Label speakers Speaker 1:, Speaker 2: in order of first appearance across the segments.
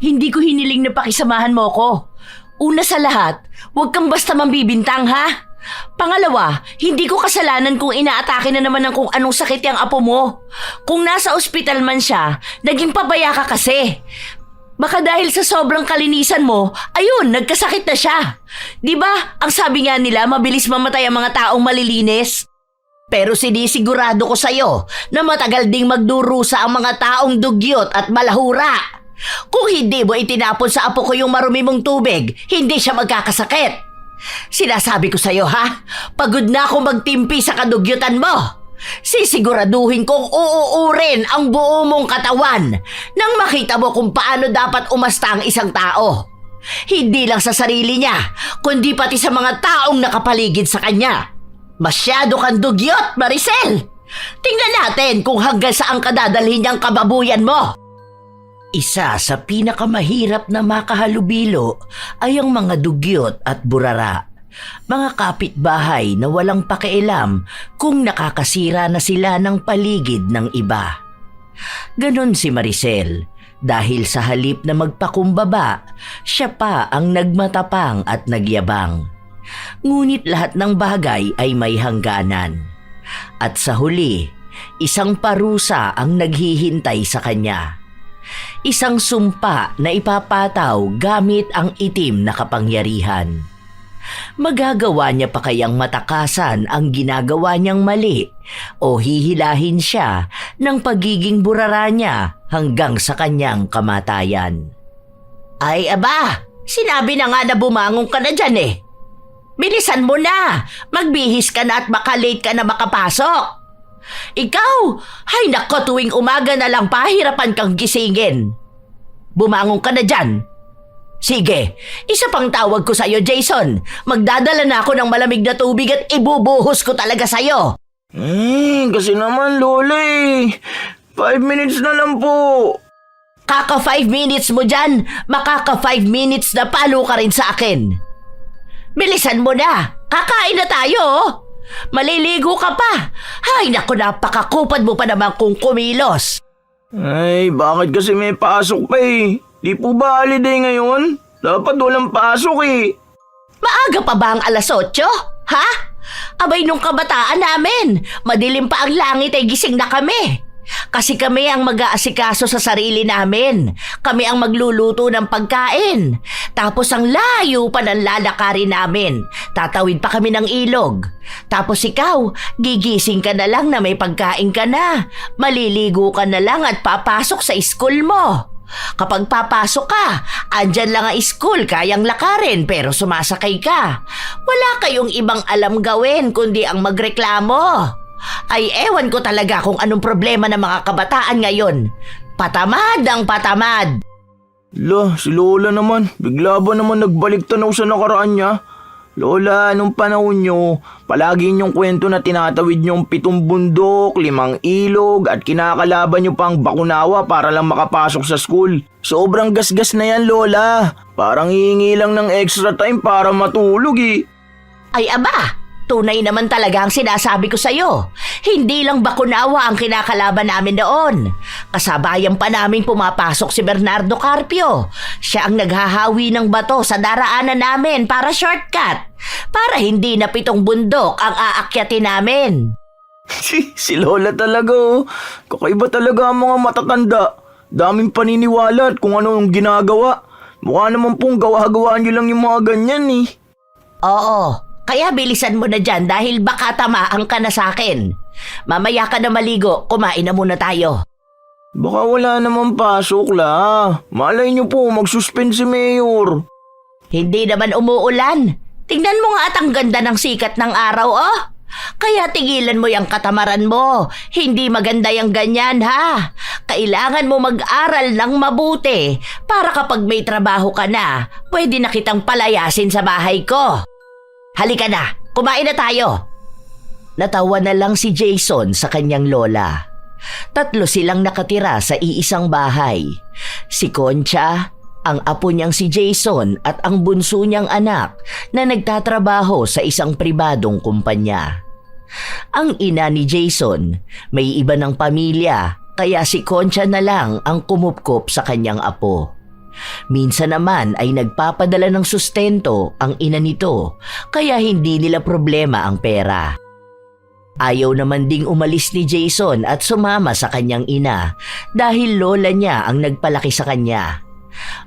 Speaker 1: Hindi ko hiniling na pakisamahan mo ko. Una sa lahat, huwag kang basta mambibintang ha. Pangalawa, hindi ko kasalanan kung inaatake na naman ng kung anong sakit yung apo mo. Kung nasa ospital man siya, naging pabaya ka kasi. Baka dahil sa sobrang kalinisan mo, ayun, nagkasakit na siya. Di ba, ang sabi nga nila, mabilis mamatay ang mga taong malilinis? Pero sinisigurado ko sa'yo na matagal ding magdurusa ang mga taong dugyot at malahura. Kung hindi mo itinapon sa apo ko yung marumi mong tubig, hindi siya magkakasakit. Sinasabi ko sa'yo ha, pagod na akong magtimpi sa kadugyutan mo. Sisiguraduhin kong uuurin ang buo mong katawan nang makita mo kung paano dapat umasta ang isang tao. Hindi lang sa sarili niya, kundi pati sa mga taong nakapaligid sa kanya. Masyado kang dugyot, Maricel! Tingnan natin kung hanggang saan kadadalhin niyang kababuyan mo. Isa sa pinakamahirap na makahalubilo ay ang mga dugyot at burara. Mga kapitbahay na walang pakialam kung nakakasira na sila ng paligid ng iba. Ganon si Maricel dahil sa halip na magpakumbaba, siya pa ang nagmatapang at nagyabang. Ngunit lahat ng bagay ay may hangganan. At sa huli, isang parusa ang naghihintay sa kanya. Isang sumpa na ipapataw gamit ang itim na kapangyarihan. Magagawa niya pa kayang matakasan ang ginagawa niyang mali o hihilahin siya ng pagiging burara niya hanggang sa kanyang kamatayan? Ay aba, sinabi na nga na bumangon ka na dyan eh. Bilisan mo na, magbihis ka na at baka late ka na makapasok. Ikaw, hay nako, tuwing umaga na lang pahirapan kang gisingin. Bumangon ka na dyan. Sige, isa pang tawag ko sa'yo, Jason. Magdadala na ako ng malamig na tubig at ibubuhos ko talaga sa'yo.
Speaker 2: Kasi naman, Lola 5 minutes na lang po.
Speaker 1: Kaka 5 minutes mo dyan, makaka 5 minutes na palo ka rin sa akin. Bilisan mo na, kakain na tayo. Maliligo ka pa. Hay naku, napakakupad mo pa naman kung kumilos.
Speaker 2: Ay, bakit kasi may pasok pa Di po ba holiday ngayon? Dapat walang pasok
Speaker 1: Maaga pa ba ang alas 8? Ha? Abay nung kabataan namin, madilim pa ang langit ay gising na kami. Kasi kami ang mag-aasikaso sa sarili namin. Kami ang magluluto ng pagkain. Tapos ang layo pa ng lalakarin namin. Tatawid pa kami ng ilog. Tapos ikaw, gigising ka na lang na may pagkain ka na. Maliligo ka na lang at papasok sa school mo. Kapag papasok ka, andyan lang ang school, kayang lakarin pero sumasakay ka. Wala kayong ibang alam gawin kundi ang magreklamo. Ay ewan ko talaga kung anong problema ng mga kabataan ngayon. Patamad ang patamad.
Speaker 2: Si Lola naman, bigla ba naman nagbalik tanaw sa nakaraan niya? Lola, nung panahon nyo, palagi niyong kwento na tinatawid niyong 7 bundok, 5 ilog at kinakalaban niyo pang Bakunawa para lang makapasok sa school. Sobrang gasgas na yan, Lola. Parang hihingi lang ng extra time para matulog
Speaker 1: Ay aba, tunay naman talaga ang sinasabi ko sa'yo. Hindi lang Bakunawa ang kinakalaban namin noon. Kasabayan pa namin pumapasok si Bernardo Carpio. Siya ang naghahawi ng bato sa daraanan namin para shortcut. Para hindi na 7 bundok ang aakyatin namin.
Speaker 2: Si Lola talaga Kakaiba talaga ang mga matatanda. Daming paniniwala at kung ano yung ginagawa. Mukha naman pong gawa-gawaan niyo lang yung mga ganyan
Speaker 1: Oo, kaya bilisan mo na dyan dahil baka tamaan ka na sa akin. Mamaya ka na maligo, kumain na muna tayo.
Speaker 2: Baka wala naman pasok Malay niyo po magsuspend si Mayor.
Speaker 1: Hindi naman umuulan. Tingnan mo nga at ang ganda ng sikat ng araw Kaya tigilan mo yung katamaran mo. Hindi maganda yung ganyan ha. Kailangan mo mag-aral ng mabuti para kapag may trabaho ka na, pwede na kitang palayasin sa bahay ko. Halika na, kumain na tayo. Natawa na lang si Jason sa kanyang lola. 3 silang nakatira sa iisang bahay. Si Concha, ang apo niyang si Jason at ang bunso niyang anak na nagtatrabaho sa isang pribadong kumpanya. Ang ina ni Jason, may iba ng pamilya kaya si Concha na lang ang kumupkop sa kanyang apo. Minsan naman ay nagpapadala ng sustento ang ina nito kaya hindi nila problema ang pera. Ayaw naman ding umalis ni Jason at sumama sa kanyang ina dahil lola niya ang nagpalaki sa kanya.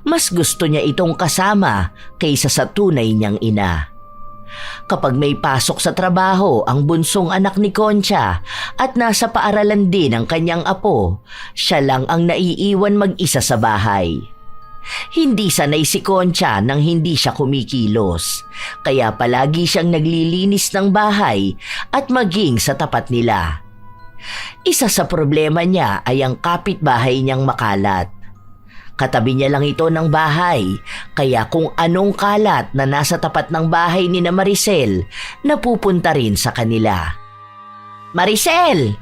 Speaker 1: Mas gusto niya itong kasama kaysa sa tunay niyang ina. Kapag may pasok sa trabaho ang bunsong anak ni Concha at nasa paaralan din ang kanyang apo, siya lang ang naiiwan mag-isa sa bahay. Hindi sanay si Concha nang hindi siya kumikilos, kaya palagi siyang naglilinis ng bahay at maging sa tapat nila. Isa sa problema niya ay ang kapitbahay niyang makalat. Katabi niya lang ito ng bahay, kaya kung anong kalat na nasa tapat ng bahay ni na Maricel, napupunta rin sa kanila. Maricel!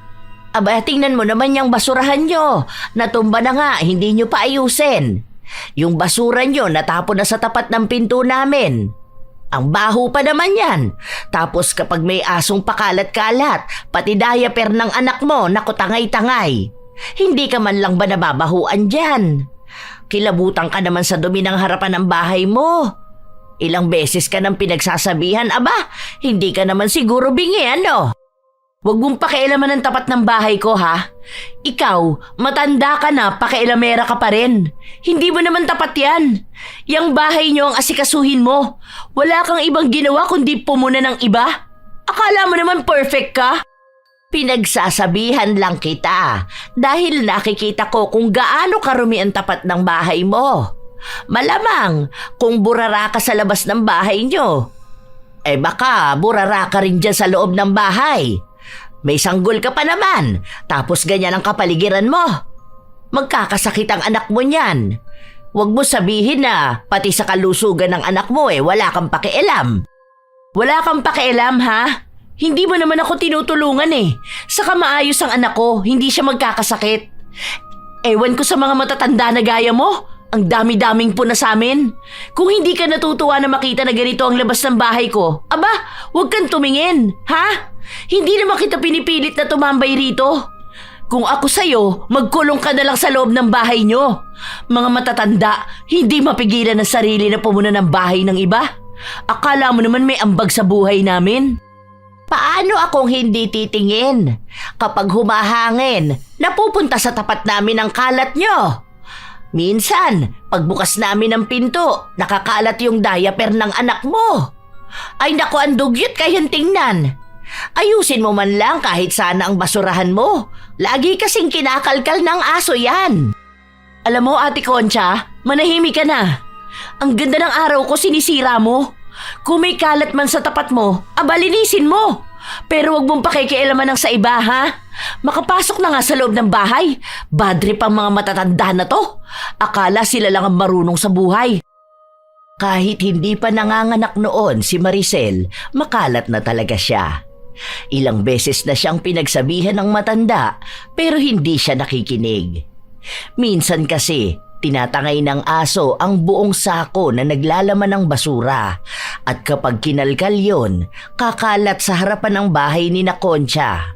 Speaker 1: Aba, tingnan mo naman yung basurahan nyo. Natumba na nga, hindi nyo pa ayusin. Yung basura nyo natapon na sa tapat ng pinto namin. Ang baho pa naman yan. Tapos kapag may asong pakalat-kalat, pati diaper ng anak mo, naku tangay-tangay. Hindi ka man lang ba nababahuan dyan? Kilabutan ka naman sa dumi ng harapan ng bahay mo. Ilang beses ka nang pinagsasabihan, aba, hindi ka naman siguro bingi, ano? Huwag mong pakialaman ang tapat ng bahay ko, ha? Ikaw, matanda ka na, pakialamera ka pa rin. Hindi mo naman tapat yan. Yang bahay nyo ang asikasuhin mo. Wala kang ibang ginawa kundi pumuna ng iba. Akala mo naman perfect ka? Pinagsasabihan lang kita dahil nakikita ko kung gaano karumi ang tapat ng bahay mo. Malamang kung burara ka sa labas ng bahay nyo, baka burara ka rin dyan sa loob ng bahay. May sanggol ka pa naman, tapos ganyan ang kapaligiran mo. Magkakasakit ang anak mo niyan. Huwag mo sabihin na pati sa kalusugan ng anak mo wala kang pakialam. Wala kang pakialam, ha? Hindi mo naman ako tinutulungan Saka maayos ang anak ko, hindi siya magkakasakit. Ewan ko sa mga matatanda na gaya mo. Ang dami-daming puna sa amin. Kung hindi ka natutuwa na makita na ganito ang labas ng bahay ko, aba, huwag kang tumingin, ha? Hindi naman kita pinipilit na tumambay rito. Kung ako sa'yo, magkulong ka na lang sa loob ng bahay nyo. Mga matatanda, hindi mapigilan ang sarili na pumuna ng bahay ng iba. Akala mo naman may ambag sa buhay namin. Paano akong hindi titingin? Kapag humahangin, napupunta sa tapat namin ang kalat nyo. Minsan, pagbukas namin ng pinto, nakakalat yung diaper ng anak mo. Ay naku, ang dugyot kayang tingnan. Ayusin mo man lang kahit sana ang basurahan mo. Lagi kasing kinakalkal ng aso yan. Alam mo, Ate Concha, manahimik ka na. Ang ganda ng araw ko sinisira mo. Kung may kalat man sa tapat mo, abalinisin mo. Pero wag mong pakikialaman ng sa iba, ha? Makapasok na nga sa loob ng bahay. Badre pang mga matatanda na to. Akala sila lang ang marunong sa buhay. Kahit hindi pa nanganganak noon si Maricel, makalat na talaga siya. Ilang beses na siyang pinagsabihan ng matanda pero hindi siya nakikinig. Minsan kasi, tinatangay ng aso ang buong sako na naglalaman ng basura at kapag kinalkal yon, kakalat sa harapan ng bahay ni na Concha.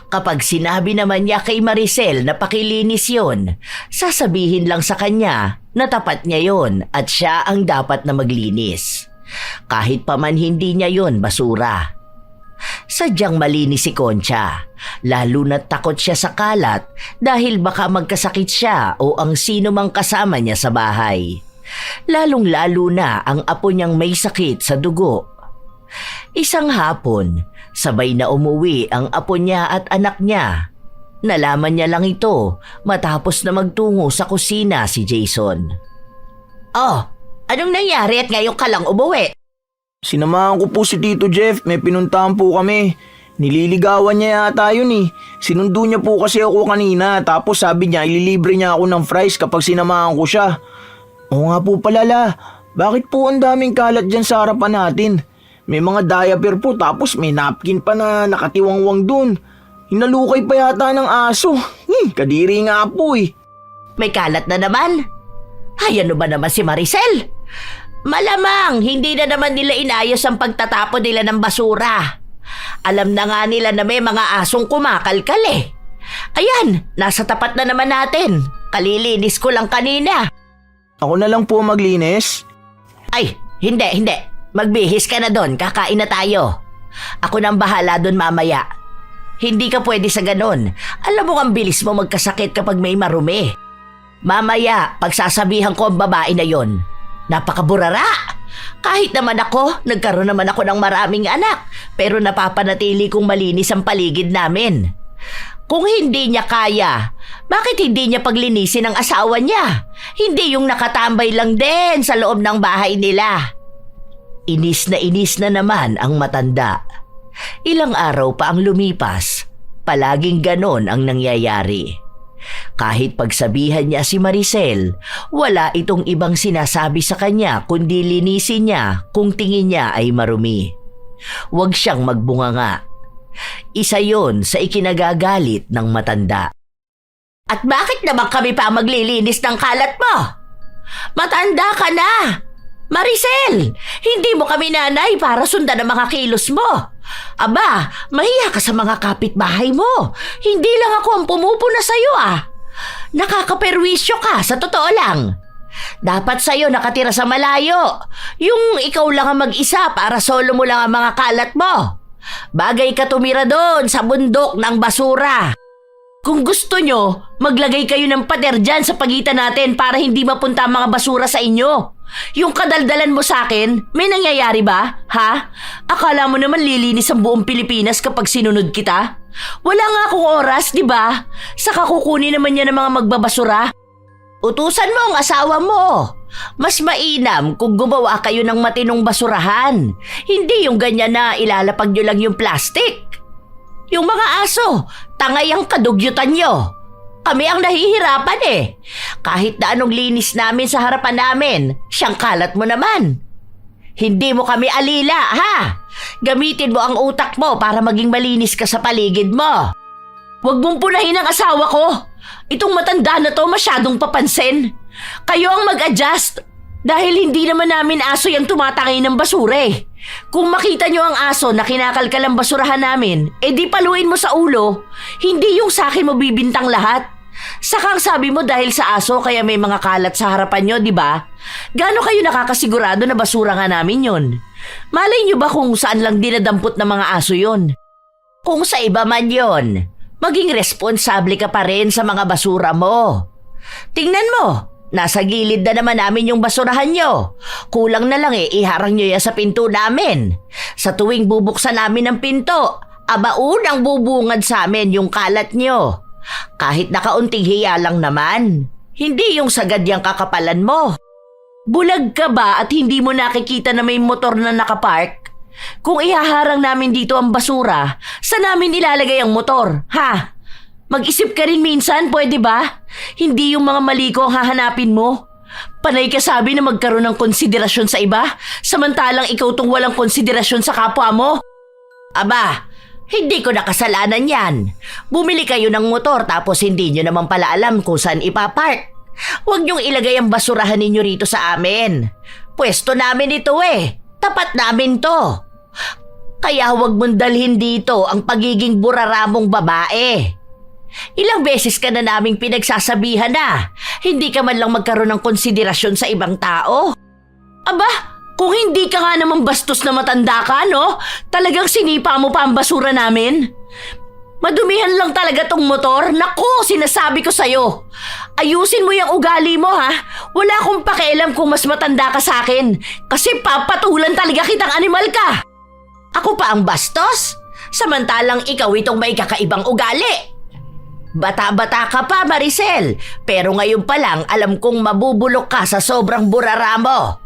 Speaker 1: Kapag sinabi naman niya kay Maricel na pakilinis yon, sasabihin lang sa kanya na tapat niya yon at siya ang dapat na maglinis. Kahit pa man hindi niya yon basura. Sadyang malinis si Concha, lalo na't takot siya sa kalat dahil baka magkasakit siya o ang sino mang kasama niya sa bahay. Lalong-lalo na ang apo niyang may sakit sa dugo. Isang hapon, sabay na umuwi ang apo niya at anak niya. Nalaman niya lang ito matapos na magtungo sa kusina si Jason. Oh, anong nangyari at ngayon ka lang umuwi?
Speaker 2: Sinamahan ko po si Tito Jeff, may pinuntahan po kami. Nililigawan niya yata yun Sinundo niya po kasi ako kanina, tapos sabi niya ililibre niya ako ng fries kapag sinamahan ko siya. Oo nga po pala bakit po ang daming kalat dyan sa harapan natin? May mga diaper po tapos may napkin pa na nakatiwangwang dun. Hinalukay pa yata ng aso. Kadiri nga po
Speaker 1: May kalat na naman? Ay, ano ba naman si Maricel? Malamang hindi na naman nila inayos ang pagtatapon nila ng basura. Alam na nga nila na may mga asong kumakalkal Ayan, nasa tapat na naman natin. Kalilinis ko lang kanina.
Speaker 2: Ako na lang po maglinis.
Speaker 1: Ay, hindi. Magbihis ka na doon, kakain na tayo. Ako nang bahala doon mamaya. Hindi ka pwede sa ganon. Alam mo ang bilis mo magkasakit kapag may marumi. Mamaya, pagsasabihan ko ang babae na yon. Napakaburara! Kahit naman ako, nagkaroon naman ako ng maraming anak, pero napapanatili kong malinis ang paligid namin. Kung hindi niya kaya, bakit hindi niya paglinisin ang asawa niya? Hindi yung nakatambay lang din sa loob ng bahay nila. Inis na naman ang matanda. Ilang araw pa ang lumipas, palaging ganon ang nangyayari. Kahit pagsabihan niya si Maricel, wala itong ibang sinasabi sa kanya kundi linisin niya kung tingin niya ay marumi. Huwag siyang magbunganga. Isa yon sa ikinagagalit ng matanda. At bakit naman kami pa maglilinis ng kalat mo? Matanda ka na! Maricel, hindi mo kami nanay para sundan ang mga kilos mo. Aba, mahiya ka sa mga kapitbahay mo. Hindi lang ako ang pumupuna sa'yo Nakakaperwisyo ka, sa totoo lang. Dapat sa'yo nakatira sa malayo. Yung ikaw lang ang mag-isa para solo mo lang ang mga kalat mo. Bagay ka tumira doon sa bundok ng basura. Kung gusto nyo, maglagay kayo ng pader dyan sa pagitan natin para hindi mapunta ang mga basura sa inyo. Yung kadaldalan mo sa akin, may nangyayari ba? Ha? Akala mo naman lilinis ang buong Pilipinas kapag sinunod kita? Wala nga akong oras, di ba? Saka kukunin naman niya ng mga magbabasura. Utusan mo ang asawa mo. Mas mainam kung gumawa kayo ng matinong basurahan. Hindi yung ganyan na ilalapag nyo lang yung plastic. Yung mga aso, tangay ang kadugyutan nyo. Kami ang nahihirapan Kahit na anong linis namin sa harapan namin, siyang kalat mo naman. Hindi mo kami alila, ha? Gamitin mo ang utak mo para maging malinis ka sa paligid mo. Huwag mong punahin ang asawa ko. Itong matanda na to masyadong papansin. Kayo ang mag-adjust. Dahil hindi naman namin aso yung tumatangay ng basura Kung makita nyo ang aso na kinakalkal ang basurahan namin, di paluin mo sa ulo. Hindi yung sa akin mo bibintang lahat. Sakang sabi mo dahil sa aso kaya may mga kalat sa harapan nyo, di ba? Gaano kayo nakakasigurado na basura nga namin yon? Malay nyo ba kung saan lang dinadampot ng mga aso yon? Kung sa iba man yon, maging responsable ka pa rin sa mga basura mo. Tingnan mo, nasa gilid na naman namin yung basurahan nyo. Kulang na lang iharang nyo yan sa pinto namin. Sa tuwing bubuksan namin ang pinto, unang bubungad sa amin yung kalat nyo. Kahit nakaunting hiya lang naman. Hindi yung sagad yung kakapalan mo. Bulag ka ba at hindi mo nakikita na may motor na nakapark? Kung ihaharang namin dito ang basura, saan namin ilalagay ang motor, ha? Mag-isip ka rin minsan, pwede ba? Hindi yung mga mali ko ang hahanapin mo. Panay ka sabi na magkaroon ng konsiderasyon sa iba, samantalang ikaw tong walang konsiderasyon sa kapwa mo. Aba, hindi ko nakasalanan yan. Bumili kayo ng motor tapos hindi nyo naman pala alam kung saan ipapark. Huwag niyong ilagay ang basurahan ninyo rito sa amin. Pwesto namin ito Tapat namin to. Kaya huwag mong dalhin dito ang pagiging buraramong babae. Ilang beses ka na naming pinagsasabihan na hindi ka man lang magkaroon ng konsiderasyon sa ibang tao. Aba, kung hindi ka nga naman bastos na matanda ka, no? Talagang sinipa mo pa ang basura namin? Madumihan lang talaga tong motor. Naku, sinasabi ko sa'yo. Ayusin mo yung ugali mo, ha? Wala akong pakialam kung mas matanda ka sa akin. Kasi papatulan talaga kitang animal ka. Ako pa ang bastos? Samantalang ikaw itong may kakaibang ugali. Bata-bata ka pa, Maricel. Pero ngayon pa lang alam kong mabubulok ka sa sobrang burara mo.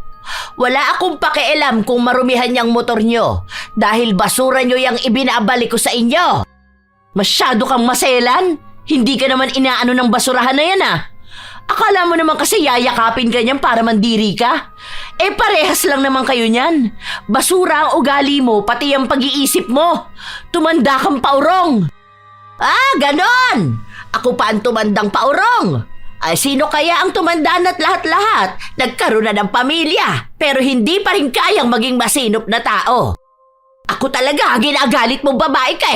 Speaker 1: Wala akong pakialam kung marumihan niyang motor niyo dahil basura niyo yung ibinabalik ko sa inyo. Masyado kang maselan. Hindi ka naman inaano ng basurahan na yan Akala mo naman kasi yayakapin ka niyan para mandiri ka? Parehas lang naman kayo niyan. Basura ang ugali mo pati ang pag-iisip mo. Tumanda kang paurong. Ganon! Ako pa ang tumandang paurong. Ay sino kaya ang tumandaan at lahat-lahat? Nagkaroon na ng pamilya pero hindi pa rin kayang maging masinop na tao. Ako talaga ginagalit mong babae ka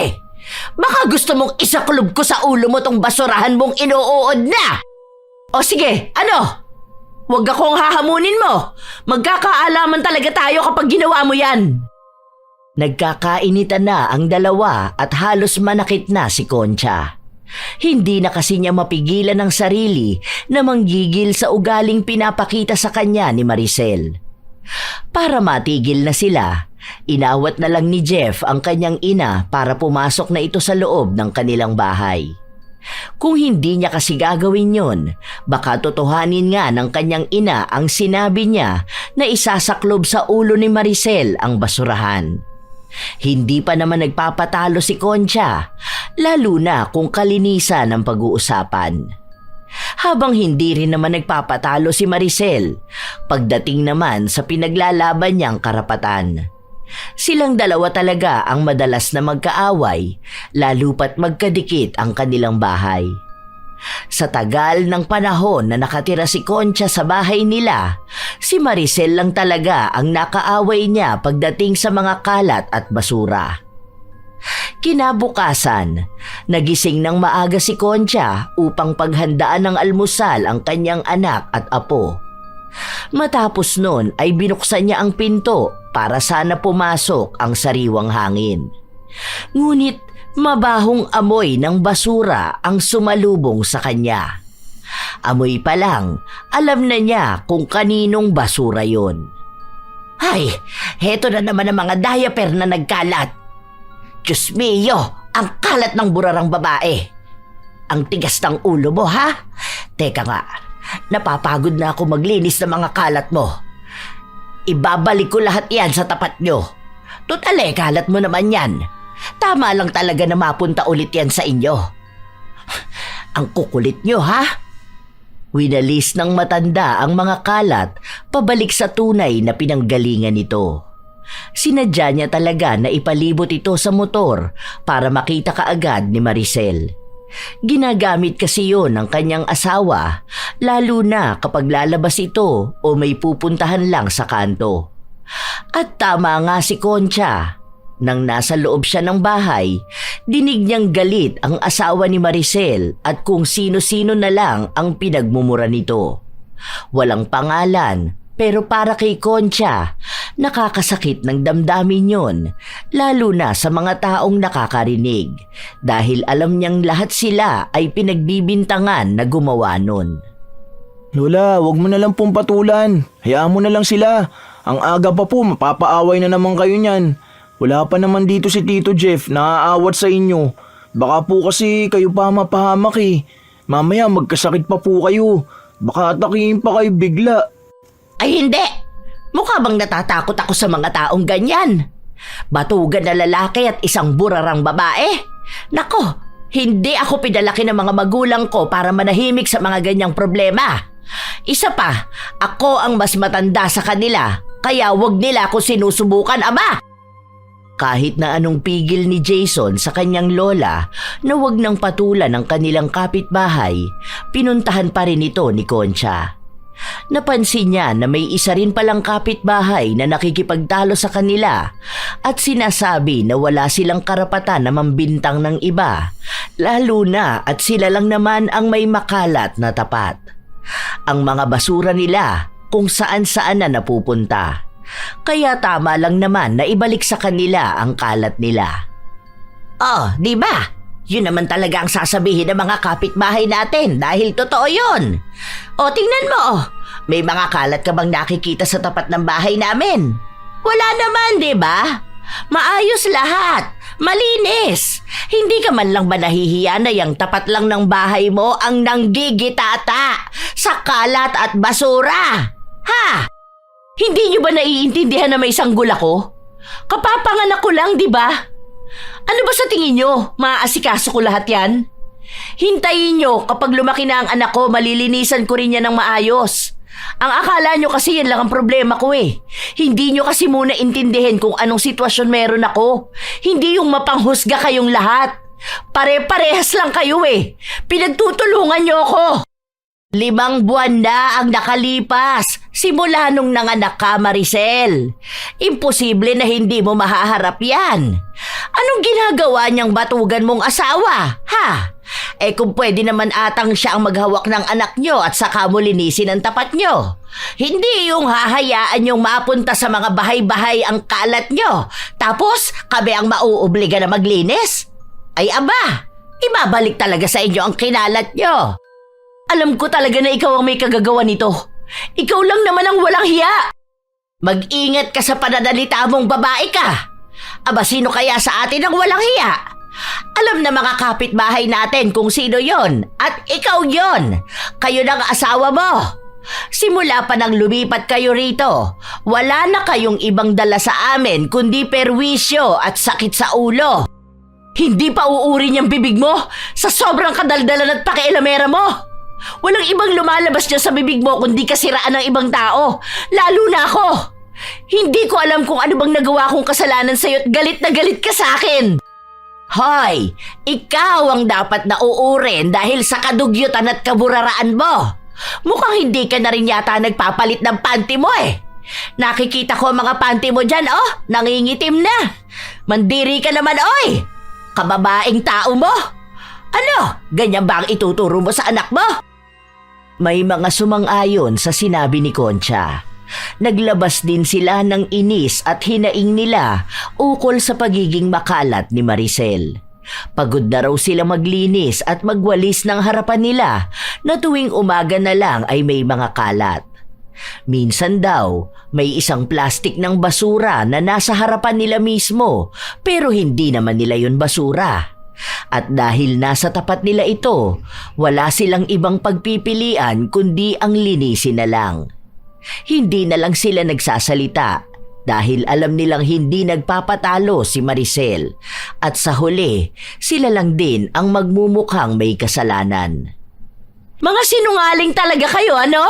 Speaker 1: Baka gusto mong isaklob ko sa ulo mo tong basurahan mong inuuod na. O sige, ano? Huwag akong hahamunin mo. Magkakaalaman talaga tayo kapag ginawa mo yan. Nagkakainitan na ang dalawa at halos manakit na si Concha. Hindi na kasi niya mapigilan ang sarili na manggigil sa ugaling pinapakita sa kanya ni Maricel. Para matigil na sila, inawat na lang ni Jeff ang kanyang ina para pumasok na ito sa loob ng kanilang bahay. Kung hindi niya kasi gagawin yon, baka totohanin nga ng kanyang ina ang sinabi niya na isasaklob sa ulo ni Maricel ang basurahan. Hindi pa naman nagpapatalo si Concha, lalo na kung kalinisan ang pag-uusapan. Habang hindi rin naman nagpapatalo si Maricel, pagdating naman sa pinaglalaban niyang karapatan. Silang dalawa talaga ang madalas na magkaaway, lalo pat magkadikit ang kanilang bahay. Sa tagal ng panahon na nakatira si Concha sa bahay nila, si Maricel lang talaga ang nakaaway niya pagdating sa mga kalat at basura. Kinabukasan, nagising ng maaga si Concha upang paghandaan ng almusal ang kanyang anak at apo. Matapos nun ay binuksan niya ang pinto para sana pumasok ang sariwang hangin. Ngunit mabahong amoy ng basura ang sumalubong sa kanya. Amoy pa lang, alam na niya kung kaninong basura yon. Ay, heto na naman ang mga diaper na nagkalat. Diyos mio, ang kalat ng burarang babae. Ang tigas ng ulo mo, ha? Teka nga, napapagod na ako maglinis ng mga kalat mo. Ibabalik ko lahat yan sa tapat nyo. Tutale, kalat mo naman yan. Tama lang talaga na mapunta ulit yan sa inyo. Ang kukulit nyo, ha? Winalis ng matanda ang mga kalat pabalik sa tunay na pinanggalingan nito. Sinadya niya talaga na ipalibot ito sa motor para makita kaagad ni Maricel. Ginagamit kasi yon ng kanyang asawa, lalo na kapag lalabas ito o may pupuntahan lang sa kanto. At tama nga si Concha. Nang nasa loob siya ng bahay, dinig niyang galit ang asawa ni Maricel at kung sino-sino na lang ang pinagmumura nito. Walang pangalan, pero para kay Concha, nakakasakit ng damdamin yon, lalo na sa mga taong nakakarinig, dahil alam niyang lahat sila ay pinagbibintangan na gumawa nun.
Speaker 2: Lola, wag mo na lang pong patulan. Hayaan mo na lang sila. Ang aga pa po, mapapaaway na naman kayo niyan. Wala pa naman dito si Tito Jeff, naaawat sa inyo. Baka po kasi kayo pa mapahamak eh. Mamaya magkasakit pa po kayo. Baka atakihin pa kayo bigla.
Speaker 1: Ay hindi! Mukha bang natatakot ako sa mga taong ganyan? Batugan na lalaki at isang burarang babae? Nako, hindi ako pinalaki ng mga magulang ko para manahimik sa mga ganyang problema. Isa pa, ako ang mas matanda sa kanila, kaya wag nila ako sinusubukan, ama! Kahit na anong pigil ni Jason sa kanyang lola na wag nang patulan ang kanilang kapitbahay, pinuntahan pa rin ito ni Concha. Napansin niya na may isa rin palang kapitbahay na nakikipagtalo sa kanila at sinasabi na wala silang karapatan na mambintang ng iba, lalo na at sila lang naman ang may makalat na tapat. Ang mga basura nila kung saan-saan na napupunta. Kaya tama lang naman na ibalik sa kanila ang kalat nila. Oh, di ba? Yun naman talaga ang sasabihin ng mga kapitbahay natin dahil totoo yun. O tingnan mo, may mga kalat ka bang nakikita sa tapat ng bahay namin? Wala naman, di ba? Maayos lahat, malinis. Hindi ka man lang ba nahihiya na yung tapat lang ng bahay mo ang nanggigitata sa kalat at basura? Ha? Hindi niyo ba naiintindihan na may sanggol ako? Kapapanganak ko lang, di ba? Ano ba sa tingin niyo? Maaasikaso ko lahat yan? Hintayin niyo kapag lumaki na ang anak ko, malilinisan ko rin yan ng maayos. Ang akala niyo kasi yan lang ang problema ko eh. Hindi niyo kasi muna intindihin kung anong sitwasyon meron ako. Hindi yung mapanghusga kayong lahat. Pare-parehas lang kayo eh. Pinagtutulungan niyo ako. 5 buwan na ang nakalipas simula nung nanganak ka, Maricel. Imposible na hindi mo mahaharap yan. Anong ginagawa niyang batugan mong asawa, ha? Kung pwede naman atang siya ang maghawak ng anak nyo at saka mo linisin ang tapat nyo. Hindi yung hahayaan yung mapunta sa mga bahay-bahay ang kalat nyo. Tapos kami ang mauobliga na maglinis. Ay aba, ibabalik talaga sa inyo ang kinalat nyo. Alam ko talaga na ikaw ang may kagagawa nito. Ikaw lang naman ang walang hiya. Mag-ingat ka sa pananalita mong babae ka. Aba, sino kaya sa atin ang walang hiya? Alam na mga kapitbahay natin kung sino yon at ikaw yon. Kayo ng asawa mo. Simula pa nang lumipat kayo rito, wala na kayong ibang dala sa amin kundi perwisyo at sakit sa ulo. Hindi pa uurin yung bibig mo sa sobrang kadaldalan at pakialamera mo. Walang ibang lumalabas dyan sa bibig mo kundi kasiraan ng ibang tao, lalo na ako. Hindi ko alam kung ano bang nagawa kong kasalanan sa'yo at galit na galit ka sa akin. Hoy, ikaw ang dapat na uurin dahil sa kadugyutan at kaburaraan mo. Mukhang hindi ka na rin yata nagpapalit ng panty mo eh. Nakikita ko ang mga panty mo dyan, nangingitim na. Mandiri ka naman, oy! Kababaeng tao mo. Ano, ganyan ba ang ituturo mo sa anak mo? May mga sumang-ayon sa sinabi ni Concha. Naglabas din sila ng inis at hinaing nila ukol sa pagiging makalat ni Maricel. Pagod na raw sila maglinis at magwalis ng harapan nila na tuwing umaga na lang ay may mga kalat. Minsan daw, may isang plastik ng basura na nasa harapan nila mismo pero hindi naman nila yun basura. At dahil nasa tapat nila ito, wala silang ibang pagpipilian kundi ang linisin na lang. Hindi na lang sila nagsasalita dahil alam nilang hindi nagpapatalo si Maricel at sa huli, sila lang din ang magmumukhang may kasalanan. Mga sinungaling talaga kayo, ano?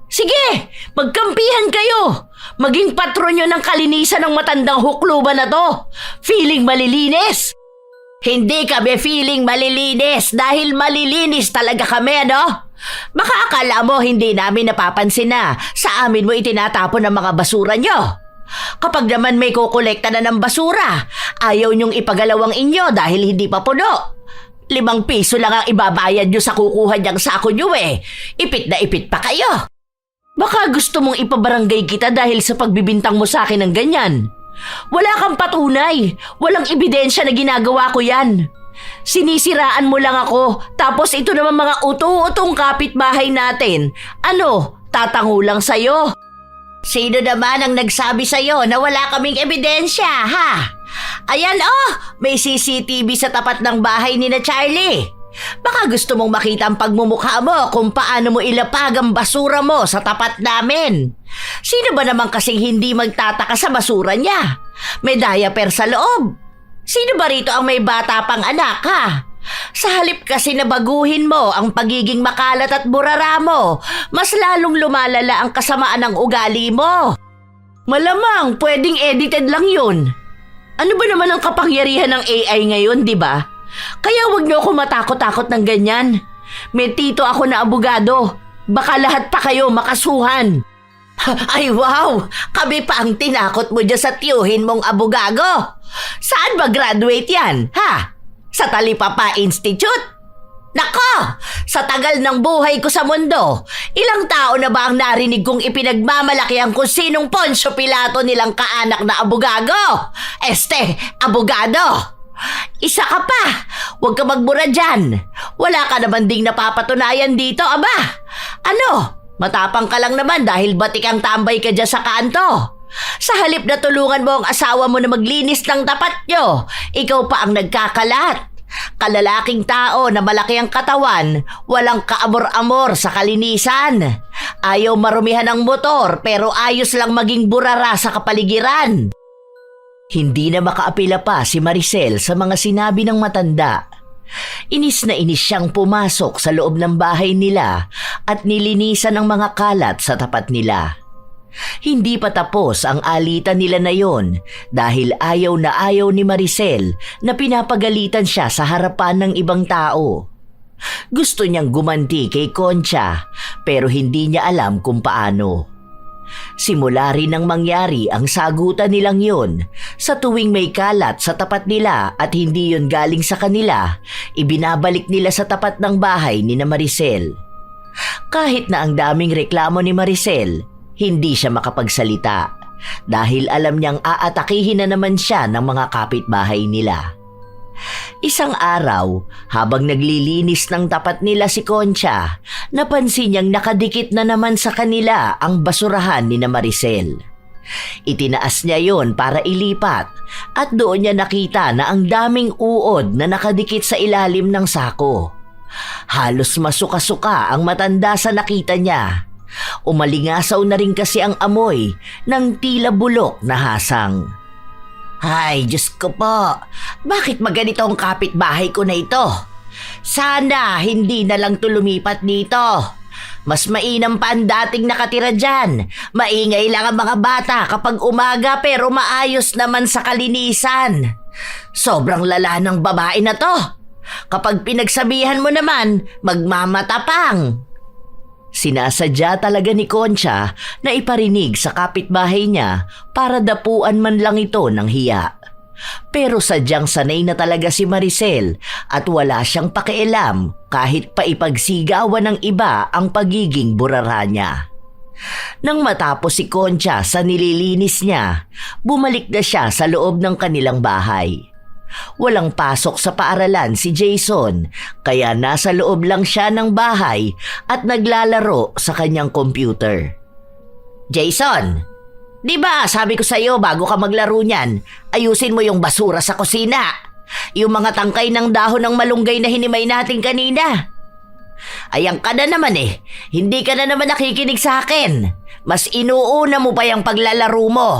Speaker 1: Sige, magkampihan kayo! Maging patron nyo ng kalinisan ng matandang hukluban na to! Feeling malilinis! Hindi kami feeling malilinis dahil malilinis talaga kami, ano? Baka akala mo hindi namin napapansin na sa amin mo itinatapon ang mga basura nyo. Kapag naman may kukolekta na ng basura, ayaw nyong ipagalawang inyo dahil hindi pa puno. 5 piso lang ang ibabayad nyo sa kukuha niyang sako nyo eh. Ipit na ipit pa kayo. Baka gusto mong ipabarangay kita dahil sa pagbibintang mo sa akin ng ganyan. Wala kang patunay. Walang ebidensya na ginagawa ko yan. Sinisiraan mo lang ako, tapos ito naman mga uto-utong kapitbahay natin. Ano, tatango lang sa'yo? Sino naman ang nagsabi sa'yo na wala kaming ebidensya, ha? Ayan may CCTV sa tapat ng bahay ni na Charlie. Baka gusto mong makita ang pagmumukha mo kung paano mo ilapag ang basura mo sa tapat namin. Sino ba naman kasing hindi magtataka sa basura niya? May diaper sa loob. Sino ba rito ang may bata pang anak, ha? Sa halip kasi na baguhin mo ang pagiging makalat at burara mo, mas lalong lumalala ang kasamaan ng ugali mo. Malamang pwedeng edited lang yun. Ano ba naman ang kapangyarihan ng AI ngayon, di ba? Kaya wag niyo ako matakot-takot ng ganyan. May tito ako na abogado. Baka lahat pa kayo makasuhan. Ay wow! Kami pa ang tinakot mo dyan sa tiyuhin mong abogado. Saan ba graduate yan, ha? Sa Talipapa Institute? Nako! Sa tagal ng buhay ko sa mundo, ilang tao na ba ang narinig kong ipinagmamalaki ang kung sinong Poncio Pilato nilang kaanak na abogado? Abogado! Isa ka pa! Huwag ka magbura dyan. Wala ka naman ding napapatunayan dito, aba. Ano? Matapang ka lang naman dahil batik ang tambay ka dyan sa kanto. Sa halip na tulungan mo ang asawa mo na maglinis ng tapat nyo, ikaw pa ang nagkakalat. Kalalaking tao na malaki ang katawan, walang kaamor-amor sa kalinisan. Ayaw marumihan ng motor pero ayos lang maging burara sa kapaligiran. Hindi na makaapila pa si Maricel sa mga sinabi ng matanda. Inis na inis siyang pumasok sa loob ng bahay nila at nilinisan ang mga kalat sa tapat nila. Hindi pa tapos ang alitan nila na yon dahil ayaw na ayaw ni Maricel na pinapagalitan siya sa harapan ng ibang tao. Gusto niyang gumanti kay Concha pero hindi niya alam kung paano. Simula rin nang mangyari ang sagutan nilang yun. Sa tuwing may kalat sa tapat nila at hindi yun galing sa kanila, ibinabalik nila sa tapat ng bahay ni na Maricel. Kahit na ang daming reklamo ni Maricel, hindi siya makapagsalita dahil alam niyang aatakihin na naman siya ng mga kapitbahay nila. Isang araw, habang naglilinis ng tapat nila si Concha, napansin niyang nakadikit na naman sa kanila ang basurahan ni na Maricel. Itinaas niya yon para ilipat at doon niya nakita na ang daming uod na nakadikit sa ilalim ng sako. Halos masuka-suka ang matanda sa nakita niya. Umalingasaw na rin kasi ang amoy ng tila bulok na hasang. Ay, Diyos ko po, bakit maganito ang kapitbahay ko na ito? Sana hindi na lang lumipat dito. Mas mainam pa ang dating nakatira dyan. Maingay lang ang mga bata kapag umaga pero maayos naman sa kalinisan. Sobrang lala ng babae na to. Kapag pinagsabihan mo naman, magmamatapang. Sinasadya talaga ni Concha na iparinig sa kapitbahay niya para dapuan man lang ito ng hiya. Pero sadyang sanay na talaga si Maricel at wala siyang pakialam kahit pa ipagsigawan ng iba ang pagiging burara niya. Nang matapos si Concha sa nililinis niya, bumalik na siya sa loob ng kanilang bahay. Walang pasok sa paaralan si Jason, kaya nasa loob lang siya ng bahay at naglalaro sa kanyang computer. Jason, di ba sabi ko sa'yo bago ka maglaro niyan, ayusin mo yung basura sa kusina. Yung mga tangkay ng dahon ng malunggay na hinimay natin kanina. Ayan ka na naman eh, hindi ka na naman nakikinig sa akin. Mas inuuna mo pa yung paglalaro mo.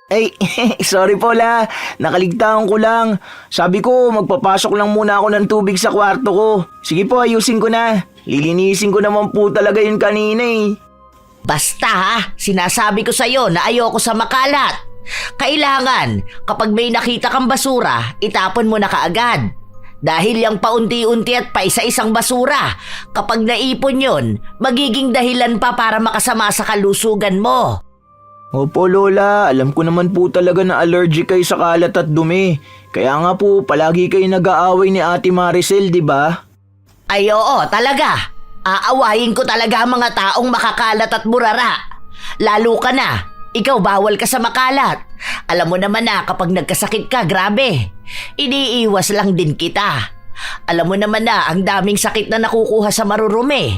Speaker 2: Ay, sorry po la. Nakaligtaan ko lang. Sabi ko, magpapasok lang muna ako ng tubig sa kwarto ko. Sige po, ayusin ko na. Lilinisin ko naman po talaga yun kanina eh.
Speaker 1: Basta ha, sinasabi ko sa'yo na ayoko sa makalat. Kailangan, kapag may nakita kang basura, itapon mo na kaagad. Dahil yung paunti-unti at paisa-isang basura, kapag naipon yun, magiging dahilan pa para makasama sa kalusugan mo.
Speaker 2: Opo Lola, alam ko naman po talaga na allergic kayo sa kalat at dumi. Kaya nga po, palagi kayo nag-aaway ni Ate Maricel, di ba?
Speaker 1: Ay oo, talaga. Aawayin ko talaga ang mga taong makakalat at burara. Lalo ka na, ikaw bawal ka sa makalat. Alam mo naman na kapag nagkasakit ka, grabe. Iniiwas lang din kita. Alam mo naman na ang daming sakit na nakukuha sa marurumi.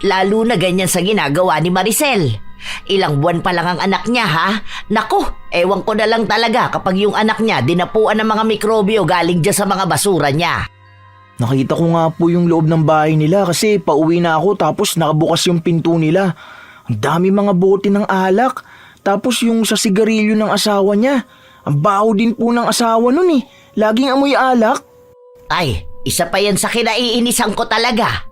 Speaker 1: Lalo na ganyan sa ginagawa ni Maricel. Ilang buwan pa lang ang anak niya ha? Naku, ewan ko na lang talaga kapag yung anak niya dinapuan ng mga mikrobyo galing dyan sa mga basura niya.
Speaker 2: Nakita ko nga po yung loob ng bahay nila kasi pauwi na ako tapos nakabukas yung pinto nila. Ang dami mga bote ng alak. Tapos yung sa sigarilyo ng asawa niya. Ang baho din po ng asawa nun eh. Laging amoy alak.
Speaker 1: Ay, isa pa yan sa kinaiinisan ko talaga.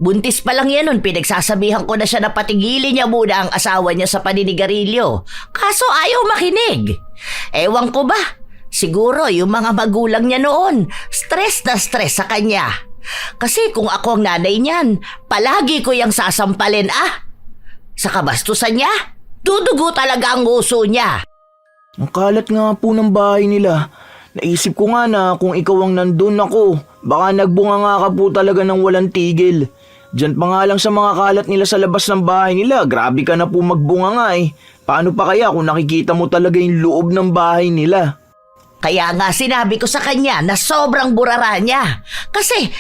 Speaker 1: Buntis pa lang yan nun, pinagsasabihan ko na siya na patigilin niya muna ang asawa niya sa paninigarilyo. Kaso ayaw makinig. Ewan ko ba, siguro yung mga magulang niya noon, stress na stress sa kanya. Kasi kung ako ang nanay niyan, palagi ko yung sasampalin Sa kabastusan niya, dudugo talaga ang uso niya.
Speaker 2: Ang kalat nga po ng bahay nila. Naisip ko nga na kung ikaw ang nandun ako, baka nagbunga nga ka po talaga ng walang tigil. Diyan pa nga lang sa mga kalat nila sa labas ng bahay nila, grabe ka na po magbunga nga eh. Paano pa kaya kung nakikita mo talaga yung loob ng bahay nila?
Speaker 1: Kaya nga sinabi ko sa kanya na sobrang burara niya. Kasi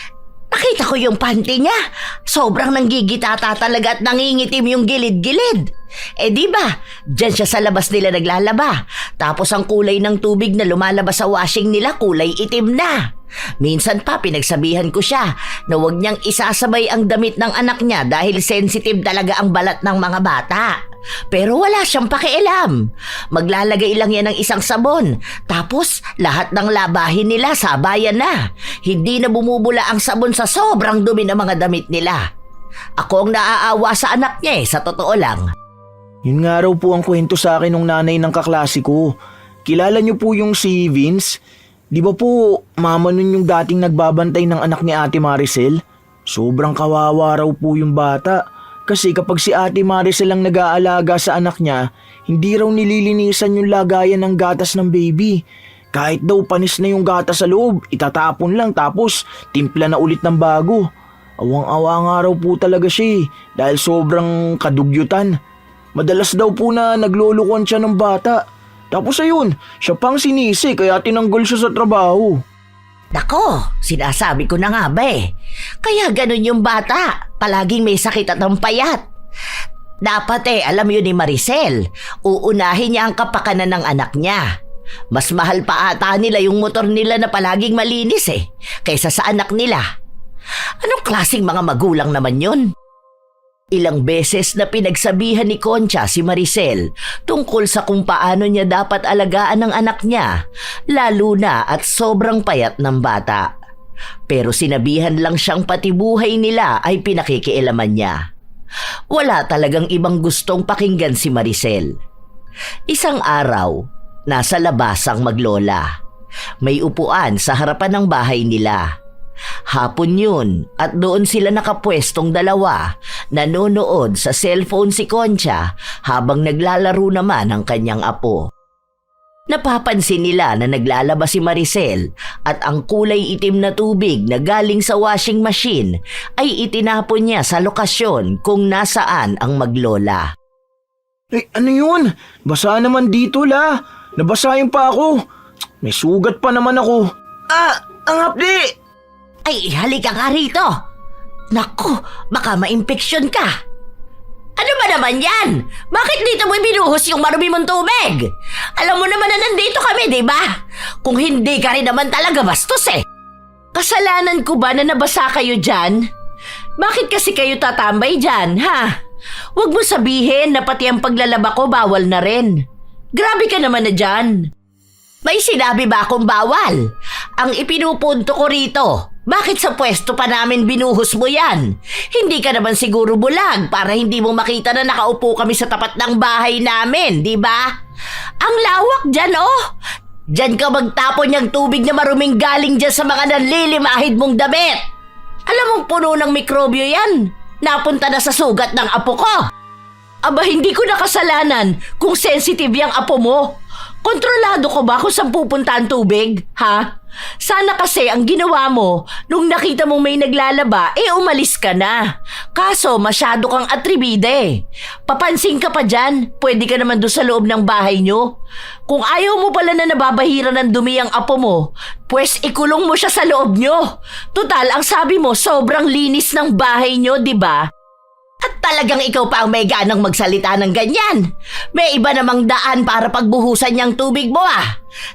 Speaker 1: nakita ko yung panty niya. Sobrang nanggigitata talaga at nangingitim yung gilid-gilid. Di ba? Diyan siya sa labas nila naglalaba. Tapos ang kulay ng tubig na lumalabas sa washing nila kulay itim na. Minsan pa pinagsabihan ko siya na huwag niyang isasabay ang damit ng anak niya dahil sensitive talaga ang balat ng mga bata. Pero wala siyang pakialam. Maglalagay lang yan ng isang sabon. Tapos lahat ng labahin nila sabayan na. Hindi na bumubula ang sabon sa sobrang dumi ng mga damit nila. Ako ang naaawa sa anak niya sa totoo lang.
Speaker 2: Yun nga raw po ang kwento sa akin ng nanay ng kaklase ko. Kilala niyo po yung si Vince? Di ba po mama nun yung dating nagbabantay ng anak ni Ate Maricel? Sobrang kawawa raw po yung bata. Kasi kapag si Ate Maricel ang nag-aalaga sa anak niya, hindi raw nililinisan yung lagayan ng gatas ng baby. Kahit daw panis na yung gatas sa loob, itatapon lang tapos timpla na ulit ng bago. Awang-awa nga raw po talaga siya dahil sobrang kadugyutan. Madalas daw po na naglulukuan siya ng bata. Tapos ayun, siya pang sinisi kaya tinanggal siya sa trabaho.
Speaker 1: Nako, sinasabi ko na nga ba eh. Kaya ganun yung bata, palaging may sakit at ang payat. Dapat alam yun ni Maricel, uunahin niya ang kapakanan ng anak niya. Mas mahal pa ata nila yung motor nila na palaging malinis kaysa sa anak nila. Anong klaseng mga magulang naman yun? Ilang beses na pinagsabihan ni Concha si Maricel tungkol sa kung paano niya dapat alagaan ang anak niya, lalo na at sobrang payat ng bata. Pero sinabihan lang siyang pati buhay nila ay pinakikialaman niya. Wala talagang ibang gustong pakinggan si Maricel. Isang araw, nasa labas ang maglola. May upuan sa harapan ng bahay nila. Hapon yun at doon sila nakapwestong dalawa, nanonood sa cellphone si Concha habang naglalaro naman ang kanyang apo. Napapansin nila na naglalaba si Maricel at ang kulay itim na tubig na galing sa washing machine ay itinapon niya sa lokasyon kung nasaan ang maglola.
Speaker 2: Ano yun? Basa naman dito la. Nabasahin pa ako. May sugat pa naman ako. Ang hapdi!
Speaker 1: Ay, halika nga rito. Naku, baka ma-impeksyon ka. Ano ba naman yan? Bakit dito mo binuhos yung marumi mong tubig? Alam mo naman na nandito kami, di ba? Kung hindi ka rin naman talaga bastos Kasalanan ko ba na nabasa kayo dyan? Bakit kasi kayo tatambay dyan, ha? Huwag mo sabihin na pati ang paglalaba ko bawal na rin. Grabe ka naman na dyan. May sinabi ba akong bawal? Ang ipinupunto ko rito, bakit sa pwesto pa namin binuhos mo yan? Hindi ka naman siguro bulag para hindi mo makita na nakaupo kami sa tapat ng bahay namin, di ba? Ang lawak dyan, Dyan ka magtapon niyang tubig na maruming galing dyan sa mga nanlilimahid mong damit. Alam mong puno ng mikrobyo yan. Napunta na sa sugat ng apo ko. Aba, hindi ko nakasalanan kung sensitive yung apo mo. Kontrolado ko ba kung saan pupunta ang tubig, ha? Sana kasi ang ginawa mo, nung nakita mong may naglalaba, umalis ka na. Kaso masyado kang atribide. Papansin ka pa dyan, pwede ka naman doon sa loob ng bahay nyo. Kung ayaw mo pala na nababahiran ng dumi ang apo mo, pues ikulong mo siya sa loob nyo. Tutal, ang sabi mo, sobrang linis ng bahay nyo, di ba? At talagang ikaw pa ang may ganang magsalita ng ganyan. May iba namang daan para pagbuhusan niyang tubig mo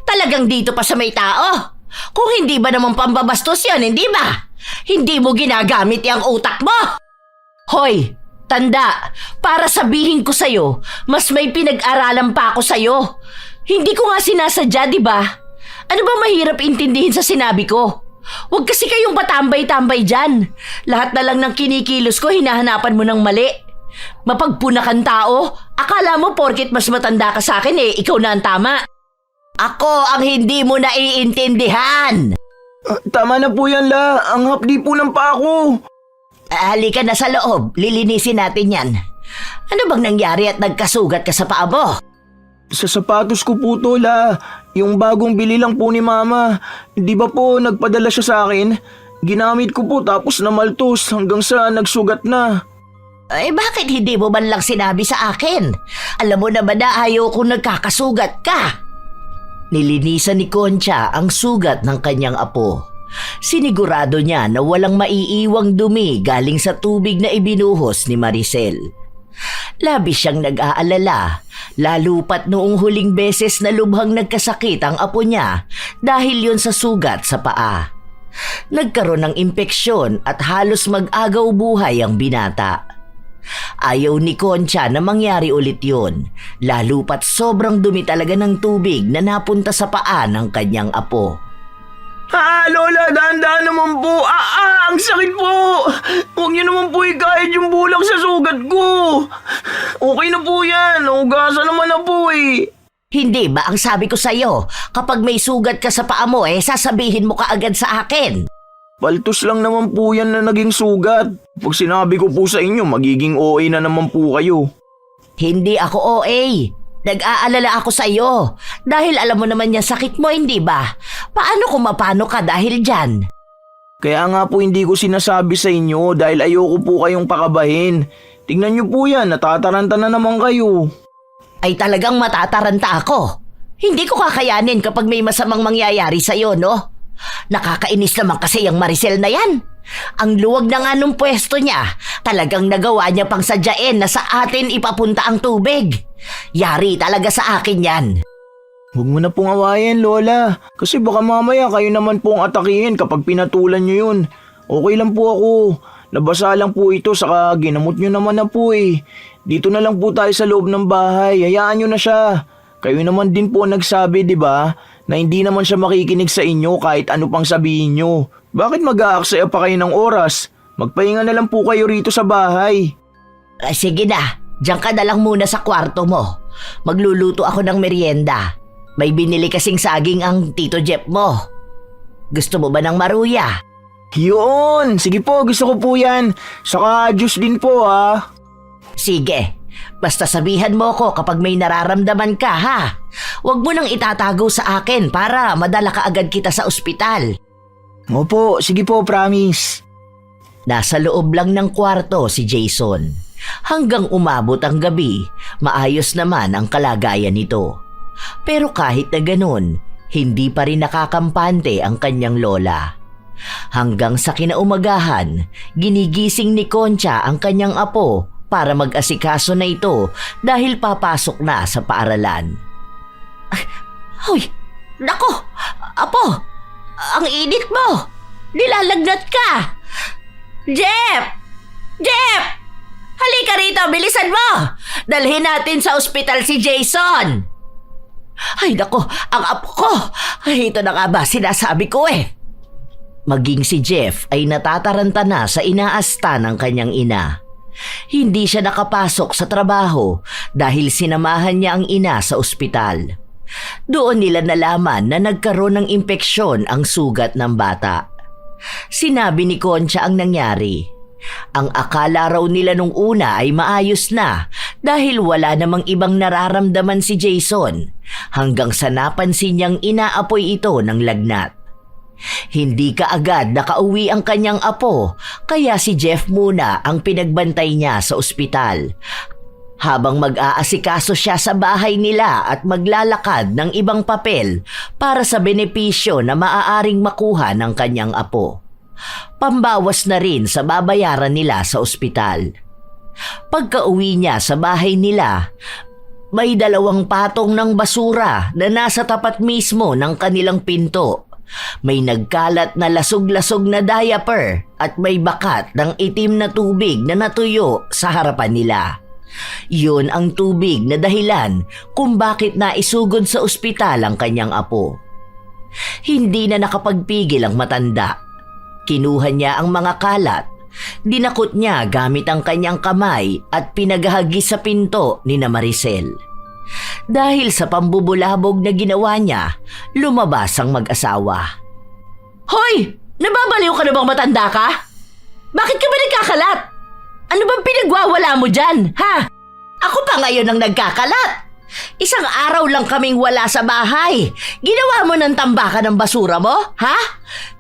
Speaker 1: Talagang dito pa sa may tao. Kung hindi ba naman pambabastos yun, hindi ba? Hindi mo ginagamit yung utak mo. Hoy, tanda, para sabihin ko sa'yo, mas may pinag-aralan pa ako sa'yo. Hindi ko nga sinasadya, di ba? Ano ba mahirap intindihin sa sinabi ko? Huwag kasi kayong patambay-tambay dyan. Lahat na lang ng kinikilos ko, hinahanapan mo ng mali. Mapagpunakan tao, akala mo porket mas matanda ka sa akin ikaw na ang tama. Ako ang hindi mo naiintindihan.
Speaker 2: Tama na po yan la, ang hapdi po ng pa ako.
Speaker 1: Halika na sa loob, lilinisin natin yan. Ano bang nangyari at nagkasugat ka sa paa mo?
Speaker 2: Sa sapatos ko po to la, yung bagong bili lang po ni mama. Di ba po nagpadala siya sa akin? Ginamit ko po tapos namaltos hanggang sa nagsugat na.
Speaker 1: Bakit hindi mo man lang sinabi sa akin? Alam mo naman na ayaw kong nagkakasugat ka. Nilinisan ni Concha ang sugat ng kanyang apo. Sinigurado niya na walang maiiwang dumi galing sa tubig na ibinuhos ni Maricel. Labis siyang nag-aalala, lalo pat noong huling beses na lubhang nagkasakit ang apo niya dahil yun sa sugat sa paa. Nagkaroon ng impeksyon at halos mag-agaw buhay ang binata. Ayaw ni Concha na mangyari ulit yun, lalo pat sobrang dumi talaga ng tubig na napunta sa paa ng kanyang apo.
Speaker 2: Lola, dahan-dahan naman po. Ang sakit po. Huwag niyo naman po ikahit yung bulak sa sugat ko. Okay na po yan. Hugasan naman na po
Speaker 1: Hindi ba ang sabi ko sa'yo, kapag may sugat ka sa paa mo sasabihin mo kaagad sa akin?
Speaker 2: Paltos lang naman po yan na naging sugat. Pag sinabi ko po sa inyo, magiging OA na naman po kayo.
Speaker 1: Hindi ako OA. Nag-aalala ako sa iyo. Dahil alam mo naman yung sakit mo, hindi ba? Paano kung mapano ka dahil dyan?
Speaker 2: Kaya nga po hindi ko sinasabi sa inyo dahil ayoko po kayong pakabahin. Tingnan niyo po yan, natataranta na naman kayo.
Speaker 1: Ay talagang matataranta ako. Hindi ko kakayanin kapag may masamang mangyayari sa iyo, no? Nakakainis naman kasi yung Maricel na yan. Ang luwag na nga nung pwesto niya, talagang nagawa niya pang sadyain na sa atin ipapunta ang tubig. Yari talaga sa akin yan.
Speaker 2: Huwag mo na pong awayin, Lola. Kasi baka mamaya kayo naman pong atakihin kapag pinatulan niyo yun. Okay lang po ako. Nabasa lang po ito saka ginamot niyo naman na po eh. Dito na lang po tayo sa loob ng bahay. Hayaan niyo na siya. Kayo naman din po nagsabi, di ba? Na hindi naman siya makikinig sa inyo kahit ano pang sabihin nyo. Bakit mag-aaksaya pa kayo ng oras? Magpahinga na lang po kayo rito sa bahay.
Speaker 1: Sige na, diyan ka na lang muna sa kwarto mo. Magluluto ako ng merienda. May binili kasing saging ang Tito Jeff mo. Gusto mo ba ng maruya?
Speaker 2: Yun! Sige po, gusto ko po yan. Saka juice din po ha.
Speaker 1: Sige, basta sabihan mo ko kapag may nararamdaman ka ha. Huwag mo nang itatago sa akin para madala ka agad kita sa ospital.
Speaker 2: Opo, sige po, promise.
Speaker 1: Nasa loob lang ng kwarto si Jason. Hanggang umabot ang gabi, maayos naman ang kalagayan nito. Pero kahit na ganun, hindi pa rin nakakampante ang kanyang lola. Hanggang sa kinaumagahan, ginigising ni Concha ang kanyang apo para mag-asikaso na ito dahil papasok na sa paaralan. Hoy! Nako! Apo! Ang init mo! Nilalagnat ka! Jeff! Jeff! Halika rito! Bilisan mo! Dalhin natin sa ospital si Jason! Ay nako! Ang apo ko! Ay, ito na nga ba sinasabi ko eh! Maging si Jeff ay natataranta na sa inaasta ng kanyang ina. Hindi siya nakapasok sa trabaho dahil sinamahan niya ang ina sa ospital. Doon nila nalaman na nagkaroon ng impeksyon ang sugat ng bata. Sinabi ni Concha ang nangyari. Ang akala raw nila nung una ay maayos na dahil wala namang ibang nararamdaman si Jason hanggang sa napansin niyang inaapoy ito ng lagnat. Hindi kaagad nakauwi ang kanyang apo kaya si Jeff muna ang pinagbantay niya sa ospital. Habang mag-aasikaso siya sa bahay nila at maglalakad ng ibang papel para sa benepisyo na maaaring makuha ng kanyang apo. Pambawas na rin sa babayaran nila sa ospital. Pagka-uwi niya sa bahay nila, may 2 patong ng basura na nasa tapat mismo ng kanilang pinto. May nagkalat na lasog-lasog na diaper at may bakat ng itim na tubig na natuyo sa harapan nila. Yun ang tubig na dahilan kung bakit naisugod sa ospital ang kanyang apo. Hindi na nakapagpigil ang matanda. Kinuha niya ang mga kalat, dinakot niya gamit ang kanyang kamay at pinaghahagis sa pinto ni na Maricel. Dahil sa pambubulabog na ginawa niya, lumabas ang mag-asawa. Hoy! Nababaliw ka na bang matanda ka? Bakit ka ba nagkakalat? Ano bang pinagwawala mo dyan, ha? Ako pa ngayon ang nagkakalat. Isang araw lang kaming wala sa bahay. Ginawa mo ng tambakan ng basura mo, ha?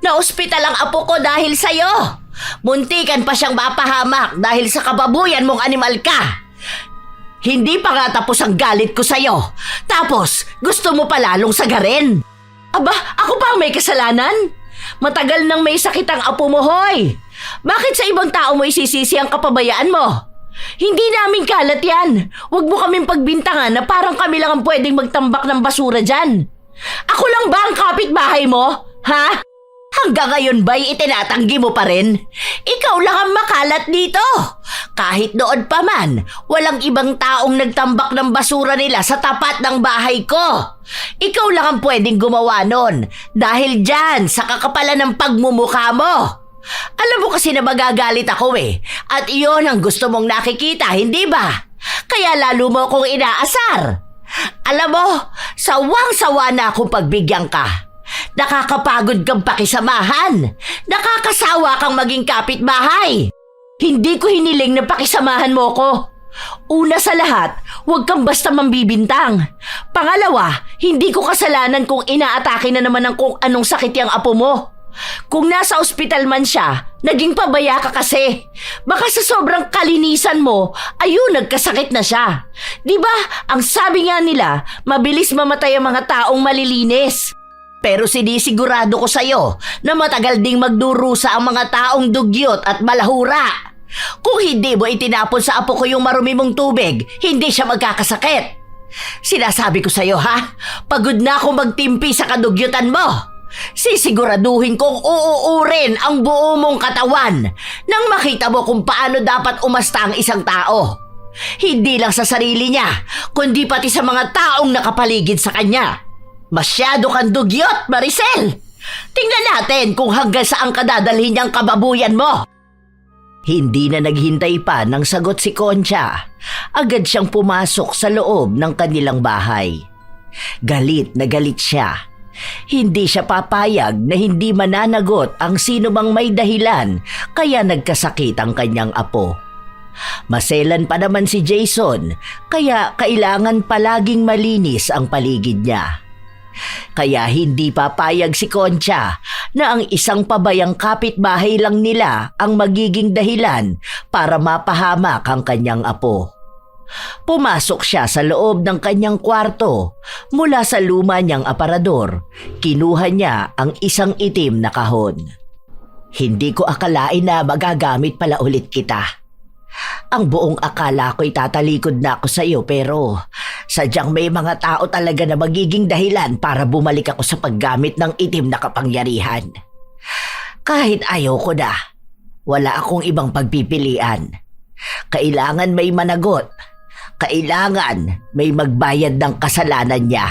Speaker 1: Na-ospital ang apo ko dahil sa'yo. Muntikan pa siyang mapahamak dahil sa kababuyan mong animal ka. Hindi pa nga tapos ang galit ko sa'yo. Tapos, gusto mo pa lalong sagarin. Aba, ako pa ang may kasalanan? Matagal nang may sakit ang apo mo, hoy. Bakit sa ibang tao mo isisisi ang kapabayaan mo? Hindi namin kalat yan. Huwag mo kaming pagbintangan na parang kami lang ang pwedeng magtambak ng basura dyan. Ako lang ba ang kapitbahay mo? Ha? Hanggang ngayon ba'y itinatanggi mo pa rin? Ikaw lang ang makalat dito. Kahit noon pa man, walang ibang taong nagtambak ng basura nila sa tapat ng bahay ko. Ikaw lang ang pwedeng gumawa nun dahil dyan sa kakapalan ng pagmumukha mo. Alam mo kasi na magagalit ako eh. At iyon ang gusto mong nakikita, hindi ba? Kaya lalo mo akong inaasar. Alam mo, sawang-sawa na akong pagbigyan ka. Nakakapagod kang pakisamahan. Nakakasawa kang maging kapitbahay. Hindi ko hiniling na pakisamahan mo ko. Una sa lahat, huwag kang basta mambibintang. Pangalawa, hindi ko kasalanan kung inaatake na naman ng kung anong sakit yung apo mo. Kung nasa ospital man siya, naging pabaya ka kasi. Baka sa sobrang kalinisan mo, ayun, nagkasakit na siya. Diba, ang sabi nga nila, mabilis mamatay ang mga taong malilinis. Pero sinisigurado ko sa'yo na matagal ding magdurusa ang mga taong dugyot at malahura. Kung hindi mo itinapon sa apo ko yung marumi mong tubig, hindi siya magkakasakit. Sinasabi ko sa'yo ha, pagod na akong magtimpi sa kadugyutan mo. Sisiguraduhin kong uuurin ang buo mong katawan nang makita mo kung paano dapat umasta ang isang tao. Hindi lang sa sarili niya, kundi pati sa mga taong nakapaligid sa kanya. Masyado kang dugyot, Maricel! Tingnan natin kung hanggang saan kadadalhin niyang kababuyan mo. Hindi na naghintay pa ng sagot si Concha. Agad siyang pumasok sa loob ng kanilang bahay. Galit na galit siya. Hindi siya papayag na hindi mananagot ang sino mang may dahilan kaya nagkasakit ang kanyang apo. Maselan pa naman si Jason kaya kailangan palaging malinis ang paligid niya. Kaya hindi papayag si Concha na ang isang pabayang kapitbahay lang nila ang magiging dahilan para mapahamak ang kanyang apo. Pumasok siya sa loob ng kanyang kwarto. Mula sa luma niyang aparador, kinuha niya ang isang itim na kahon. Hindi ko akalain na magagamit pala ulit kita. Ang buong akala ko'y tatalikod na ako sa iyo pero sadyang may mga tao talaga na magiging dahilan para bumalik ako sa paggamit ng itim na kapangyarihan. Kahit ayaw ko na, wala akong ibang pagpipilian. Kailangan may managot. Kailangan may magbayad ng kasalanan niya.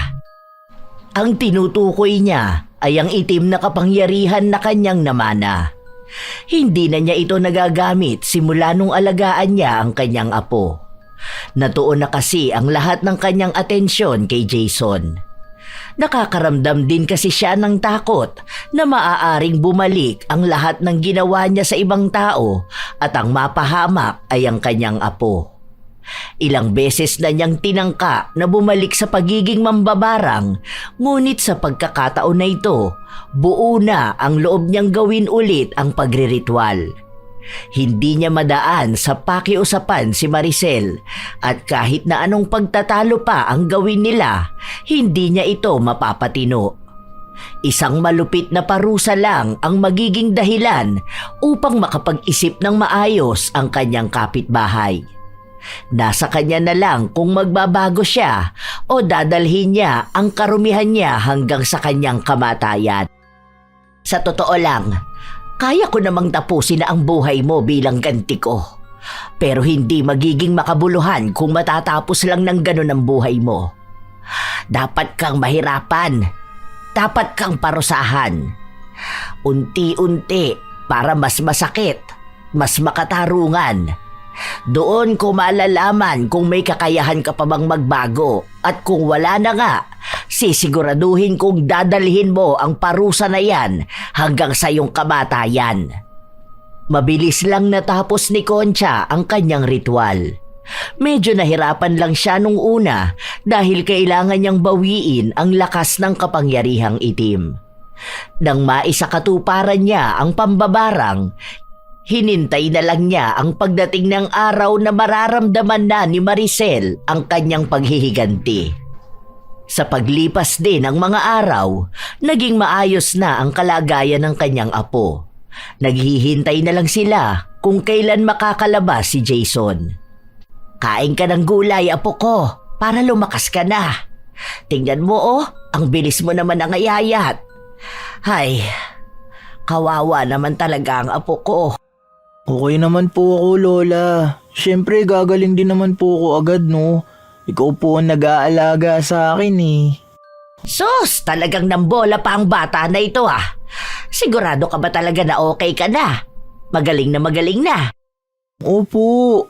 Speaker 1: Ang tinutukoy niya ay ang itim na kapangyarihan na kanyang namana. Hindi na niya ito nagagamit simula nung alagaan niya ang kanyang apo. Natuon na kasi ang lahat ng kanyang atensyon kay Jason. Nakakaramdam din kasi siya ng takot na maaaring bumalik ang lahat ng ginawa niya sa ibang tao at ang mapahamak ay ang kanyang apo. Ilang beses na niyang tinangka na bumalik sa pagiging mambabarang, ngunit sa pagkakataon na ito, buo na ang loob niyang gawin ulit ang pagriritual. Hindi niya madaan sa pakiusapan si Maricel at kahit na anong pagtatalo pa ang gawin nila, hindi niya ito mapapatino. Isang malupit na parusa lang ang magiging dahilan upang makapag-isip ng maayos ang kanyang kapitbahay. Nasa kanya na lang kung magbabago siya o dadalhin niya ang karumihan niya hanggang sa kanyang kamatayan. Sa totoo lang, kaya ko namang tapusin na ang buhay mo bilang ganti ko. Pero hindi magiging makabuluhan kung matatapos lang ng ganun ang buhay mo. Dapat kang mahirapan. Dapat kang parusahan. Unti-unti para mas masakit, mas makatarungan. Doon ko malalaman kung may kakayahan ka pa bang magbago at kung wala na nga, sisiguraduhin kong dadalhin mo ang parusa na yan hanggang sa iyong kamatayan. Mabilis lang natapos ni Concha ang kanyang ritual. Medyo nahirapan lang siya nung una dahil kailangan niyang bawiin ang lakas ng kapangyarihang itim. Nang maisakatuparan niya ang pambabarang, hinintay na lang niya ang pagdating ng araw na mararamdaman na ni Maricel ang kanyang paghihiganti. Sa paglipas din ng mga araw, naging maayos na ang kalagayan ng kanyang apo. Naghihintay na lang sila kung kailan makakalabas si Jason. Kain ka ng gulay, apo ko, para lumakas ka na. Tingnan mo ang bilis mo naman nangayayat. Hay, kawawa naman talaga ang apo ko.
Speaker 2: Okay naman po ako, Lola. Siyempre, gagaling din naman po ako agad, no? Ikaw po ang nag-aalaga sa akin, eh.
Speaker 1: Sus, talagang nambola pa ang bata na ito ah. Sigurado ka ba talaga na okay ka na? Magaling na.
Speaker 2: Opo.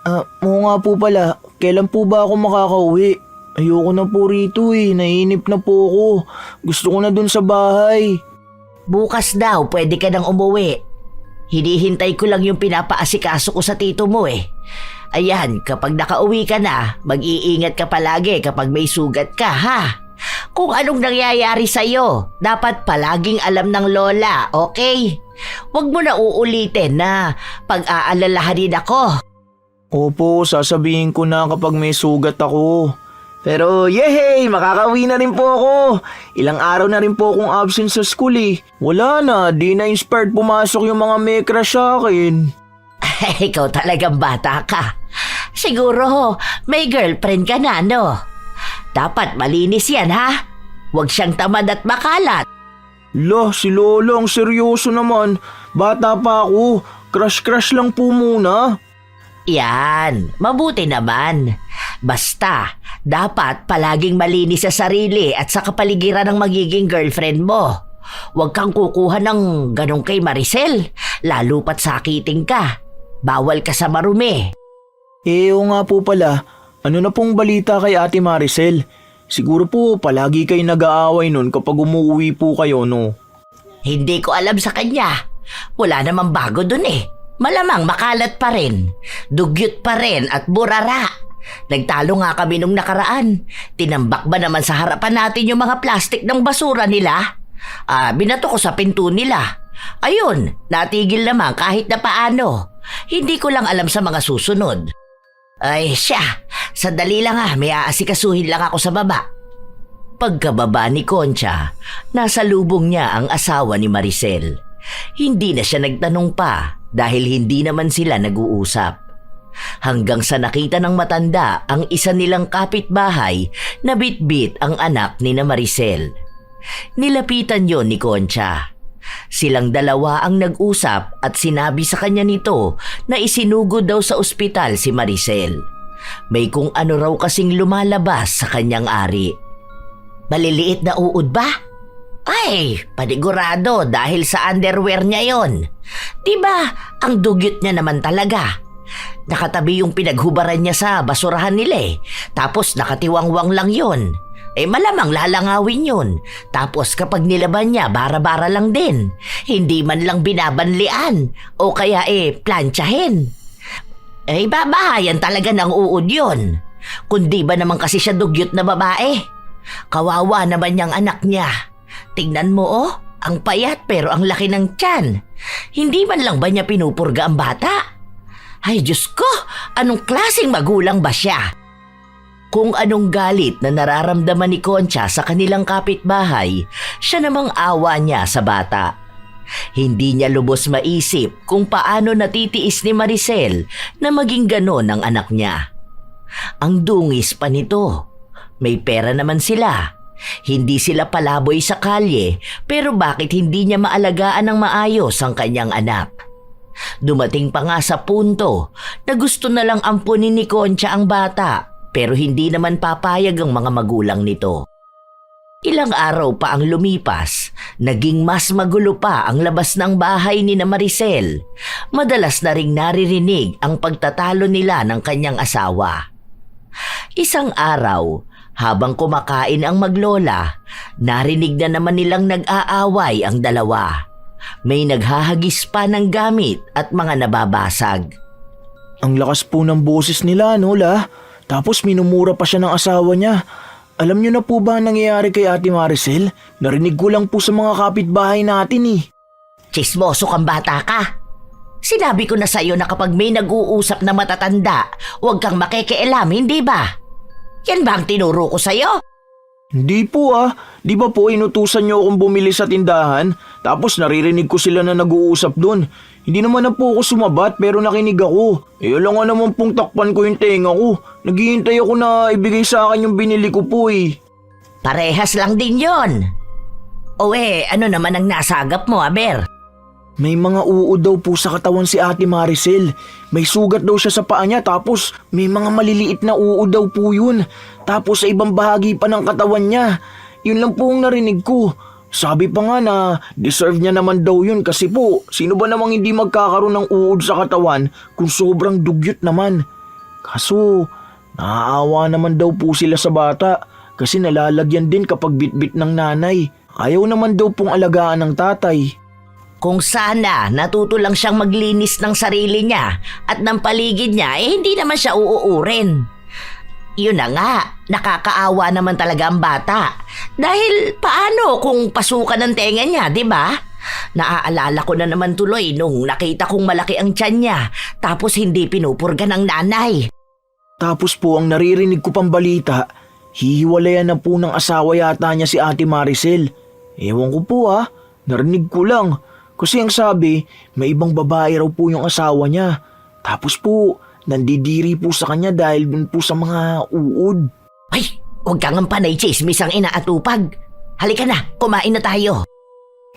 Speaker 2: Oo nga po pala. Kailan po ba ako makakauwi? Ayoko na po rito eh. Naiinip na po ako. Gusto ko na dun sa bahay.
Speaker 1: Bukas daw, pwede ka nang umuwi. Hinihintay ko lang yung pinapaasikaso ko sa tito mo eh. Ayan, kapag nakauwi ka na, mag-iingat ka palagi kapag may sugat ka, ha? Kung anong nangyayari sa'yo, dapat palaging alam ng lola, okay? Huwag mo na uulitin na pag-aalalahanin ako.
Speaker 2: Opo, sasabihin ko na kapag may sugat ako. Pero yehey, makakauwi na rin po ako. Ilang araw na rin po akong absent sa school eh. Wala na, di na inspired pumasok yung mga may crush sa akin.
Speaker 1: Ikaw talagang bata ka. Siguro, may girlfriend ka na, no? Dapat malinis yan, ha? Huwag siyang tamad at makalat.
Speaker 2: Lah, si Lola ang seryoso naman. Bata pa ako, crush-crush lang po muna.
Speaker 1: Yan, mabuti naman. Basta, dapat palaging malinis sa sarili at sa kapaligiran ng magiging girlfriend mo. Huwag kang kukuha ng ganong kay Maricel, lalo pat sakitin ka. Bawal ka sa marumi.
Speaker 2: Oo nga po pala, ano na pong balita kay Ate Maricel? Siguro po palagi kayo nag-aaway nun kapag umuwi po kayo, no?
Speaker 1: Hindi ko alam sa kanya. Wala namang bago dun eh. Malamang makalat pa rin. Dugyot pa rin at burara. Nagtalo nga kami nung nakaraan. Tinambak ba naman sa harapan natin yung mga plastik ng basura nila? Binato ko sa pinto nila. Ayun, natigil naman kahit na paano. Hindi ko lang alam sa mga susunod. Ay siya, sandali lang may aasikasuhin lang ako sa baba. Pagkababa ni Concha, nasa lubong niya ang asawa ni Maricel. Hindi na siya nagtanong pa dahil hindi naman sila nag-uusap. Hanggang sa nakita ng matanda ang isa nilang kapitbahay na bitbit ang anak ni na Maricel. Nilapitan yon ni Concha. Silang dalawa ang nag-usap at sinabi sa kanya nito na isinugod daw sa ospital si Maricel. May kung ano raw kasing lumalabas sa kanyang ari. Maliliit na uod ba? Ay, panigurado dahil sa underwear niya yon. Diba, ang dugyot niya naman talaga. Nakatabi yung pinaghubaran niya sa basurahan nila eh. Tapos nakatiwangwang lang yon. Malamang lalangawin yun. Tapos kapag nilaban niya, bara-bara lang din. Hindi man lang binabanlian. O kaya plantsahin. Babahayan talaga ng uod yun. Kundi ba naman kasi siya dugyot na babae? Kawawa naman niyang anak niya. Tingnan mo ang payat pero ang laki ng tiyan. Hindi man lang ba niya pinupurga ang bata? Ay Diyos ko, anong klaseng magulang ba siya? Kung anong galit na nararamdaman ni Concha sa kanilang kapitbahay, siya namang awa niya sa bata. Hindi niya lubos maisip kung paano natitiis ni Maricel na maging ganon ang anak niya. Ang dungis pa nito. May pera naman sila. Hindi sila palaboy sa kalye, pero bakit hindi niya maalagaan ng maayos ang kanyang anak? Dumating pa nga sa punto na gusto na lang ampunin ni Concha ang bata. Pero hindi naman papayag ang mga magulang nito. Ilang araw pa ang lumipas, naging mas magulo pa ang labas ng bahay ni na Maricel. Madalas na ring naririnig ang pagtatalo nila ng kanyang asawa. Isang araw, habang kumakain ang maglola, narinig na naman nilang nag-aaway ang dalawa. May naghahagis pa ng gamit at mga nababasag.
Speaker 2: Ang lakas po ng boses nila, no, La? Tapos minumura pa siya ng asawa niya. Alam niyo na po ba ang nangyayari kay Ate Maricel? Narinig ko lang po sa mga kapitbahay natin eh.
Speaker 1: Chismoso kang bata ka. Sinabi ko na sa'yo na kapag may nag-uusap na matatanda, huwag kang makikialam, hindi ba? Yan ba ang tinuro ko sa'yo?
Speaker 2: Hindi po Di ba po inutusan niyo akong bumili sa tindahan? Tapos naririnig ko sila na nag-uusap doon. Hindi naman na po ako sumabat pero nakinig ako. Alam nga naman pong takpan ko yung tenga ko. Naghihintay ako na ibigay sa akin yung binili ko po eh.
Speaker 1: Parehas lang din yon. Ano naman ang nasagap mo, Aber?
Speaker 2: May mga uod daw po sa katawan si Ate Maricel. May sugat daw siya sa paa niya tapos may mga maliliit na uod daw po yun. Tapos sa ibang bahagi pa ng katawan niya. Yun lang po ang narinig ko. Sabi pa nga na deserve niya naman daw yun kasi po sino ba namang hindi magkakaroon ng uod sa katawan kung sobrang dugyot naman. Kaso Naaawa naman daw po sila sa bata kasi nalalagyan din kapag bitbit ng nanay. Ayaw naman daw pong alagaan ng tatay.
Speaker 1: Kung sana natuto lang siyang maglinis ng sarili niya at ng paligid niya, hindi naman siya uuurin. Yun na nga, nakakaawa naman talaga ang bata. Dahil paano kung pasukan ng tenga niya, di ba? Naaalala ko na naman tuloy nung nakita kong malaki ang tiyan niya tapos hindi pinupurga ng nanay.
Speaker 2: Tapos po ang naririnig ko pang balita, hihiwalayan na po ng asawa yata niya si Ate Maricel. Ewan ko po narinig ko lang. Kasi ang sabi, may ibang babae raw po yung asawa niya. Tapos po, nandidiri po sa kanya dahil dun po sa mga uod.
Speaker 1: Ay, huwag kang panay chismis ang inaatupag. Halika na, kumain na tayo.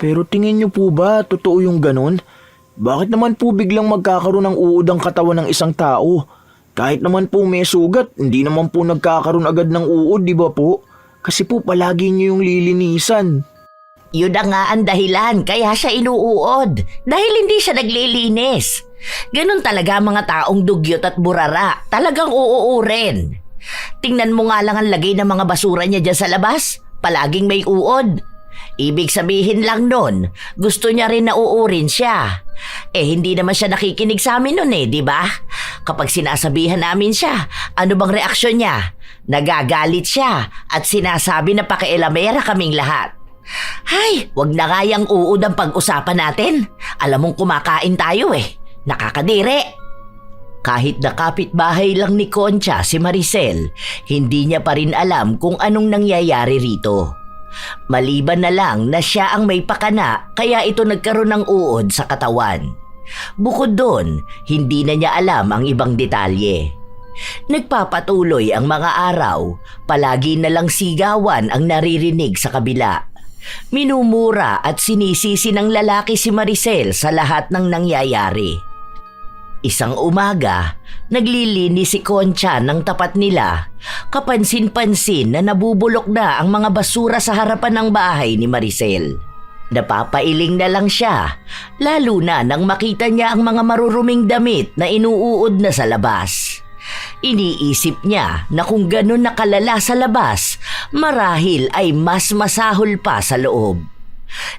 Speaker 2: Pero tingin niyo po ba, totoo yung ganon? Bakit naman po biglang magkakaroon ng uod ang katawan ng isang tao? Kahit naman po may sugat, hindi naman po nagkakaroon agad ng uod, di ba po? Kasi po palagi niyo yung lilinisan.
Speaker 1: Yun na nga ang dahilan kaya siya inuuod. Dahil hindi siya naglilinis. Ganon talaga ang mga taong dugyot at burara. Talagang uuurin. Tingnan mo nga lang ang lagay ng mga basura niya dyan sa labas. Palaging may uod. Ibig sabihin lang nun, gusto niya rin na uurin siya. Hindi naman siya nakikinig sa amin nun di ba? Kapag sinasabihan namin siya, ano bang reaksyon niya? Nagagalit siya at sinasabi na pakialamera kaming lahat. Hay, wag na nga yang uod ang pag-usapan natin. Alam mong kumakain tayo Nakakadiri. Kahit na kapitbahay lang ni Concha si Maricel, hindi niya pa rin alam kung anong nangyayari rito. Maliban na lang na siya ang may pakana kaya ito nagkaroon ng uod sa katawan. Bukod doon, hindi na niya alam ang ibang detalye. Nagpapatuloy ang mga araw, palagi na lang sigawan ang naririnig sa kabila. Minumura at sinisisi ng lalaki si Maricel sa lahat ng nangyayari. Isang umaga, naglilinis si Concha ng tapat nila. Kapansin-pansin na nabubulok na ang mga basura sa harapan ng bahay ni Maricel. Napapailing na lang siya, lalo na nang makita niya ang mga maruruming damit na inuuod na sa labas. Iniisip niya na kung ganun nakalala sa labas, marahil ay mas masahol pa sa loob.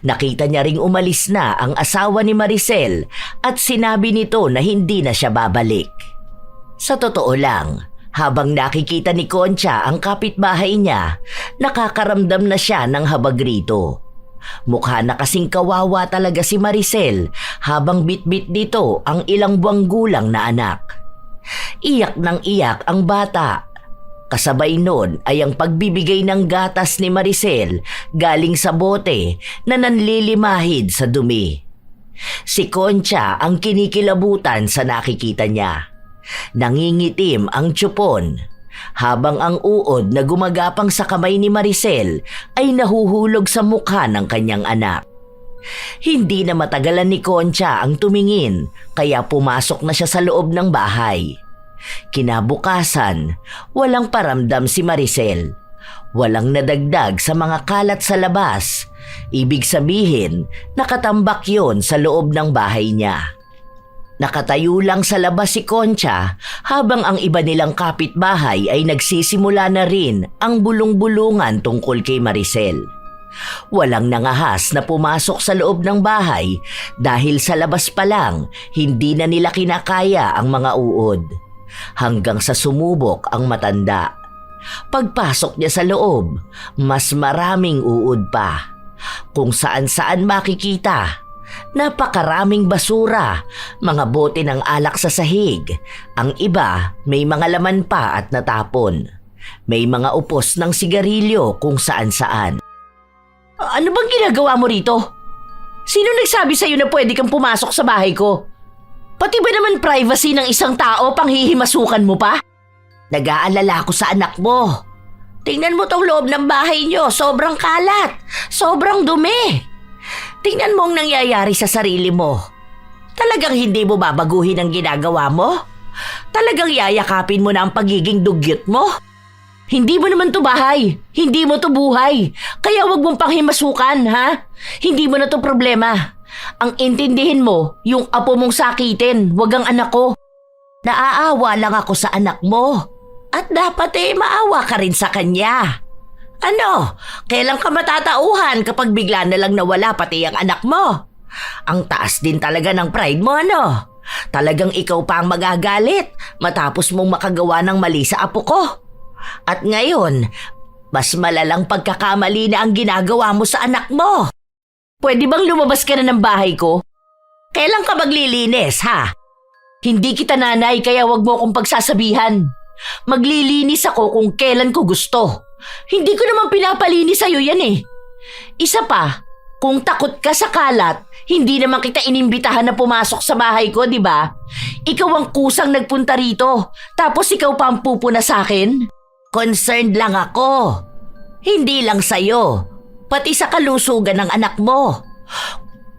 Speaker 1: Nakita niya ring umalis na ang asawa ni Maricel at sinabi nito na hindi na siya babalik. Sa totoo lang, habang nakikita ni Concha ang kapitbahay niya, nakakaramdam na siya ng habag rito. Mukha na kasing kawawa talaga si Maricel habang bitbit dito ang ilang buwang gulang na anak. Iyak ng iyak ang bata. Kasabay nun ay ang pagbibigay ng gatas ni Maricel galing sa bote na nanlilimahid sa dumi. Si Concha ang kinikilabutan sa nakikita niya. Nangingitim ang tiyupon, habang ang uod na gumagapang sa kamay ni Maricel ay nahuhulog sa mukha ng kanyang anak. Hindi na matagalan ni Concha ang tumingin kaya pumasok na siya sa loob ng bahay. Kinabukasan, walang paramdam si Maricel. Walang nadagdag sa mga kalat sa labas. Ibig sabihin, nakatambak yon sa loob ng bahay niya. Nakatayo lang sa labas si Concha habang ang iba nilang kapitbahay ay nagsisimula na rin ang bulong-bulungan tungkol kay Maricel. Walang nangahas na pumasok sa loob ng bahay dahil sa labas pa lang hindi na nila kinakaya ang mga uod. Hanggang sa sumubok ang matanda. Pagpasok niya sa loob, mas maraming uod pa. Kung saan-saan makikita. Napakaraming basura, mga bote ng alak sa sahig. Ang iba may mga laman pa at natapon. May mga upos ng sigarilyo kung saan-saan. Ano bang ginagawa mo rito? Sino nagsabi sa'yo na pwede kang pumasok sa bahay ko? Pati ba naman privacy ng isang tao panghihimasukan mo pa? Nag-aalala ko sa anak mo. Tingnan mo tong loob ng bahay niyo, sobrang kalat, sobrang dumi. Tingnan mo ang nangyayari sa sarili mo. Talagang hindi mo babaguhin ang ginagawa mo? Talagang yayakapin mo na ang pagiging dugyot mo? Hindi mo naman to bahay. Hindi mo to buhay. Kaya wag mong panghimasukan, ha? Hindi mo na to problema. Ang intindihin mo, yung apo mong sakitin, wag ang anak ko. Naaawa lang ako sa anak mo. At dapat maawa ka rin sa kanya. Ano, kailan ka matatauhan kapag bigla na lang nawala pati ang anak mo? Ang taas din talaga ng pride mo, ano? Talagang ikaw pa ang magagalit matapos mong makagawa ng mali sa apo ko. At ngayon, mas malalang pagkakamali na ang ginagawa mo sa anak mo. Pwede bang lumabas ka na ng bahay ko? Kailan ka maglilinis, ha? Hindi kita nanay kaya wag mo akong pagsasabihan. Maglilinis ako kung kailan ko gusto. Hindi ko naman pinapalinis sa'yo yan eh. Isa pa, kung takot ka sa kalat, hindi naman kita inimbitahan na pumasok sa bahay ko, di ba? Ikaw ang kusang nagpunta rito, tapos ikaw pa ang pupuna sa akin? Concerned lang ako. Hindi lang sa'yo, pati sa kalusugan ng anak mo.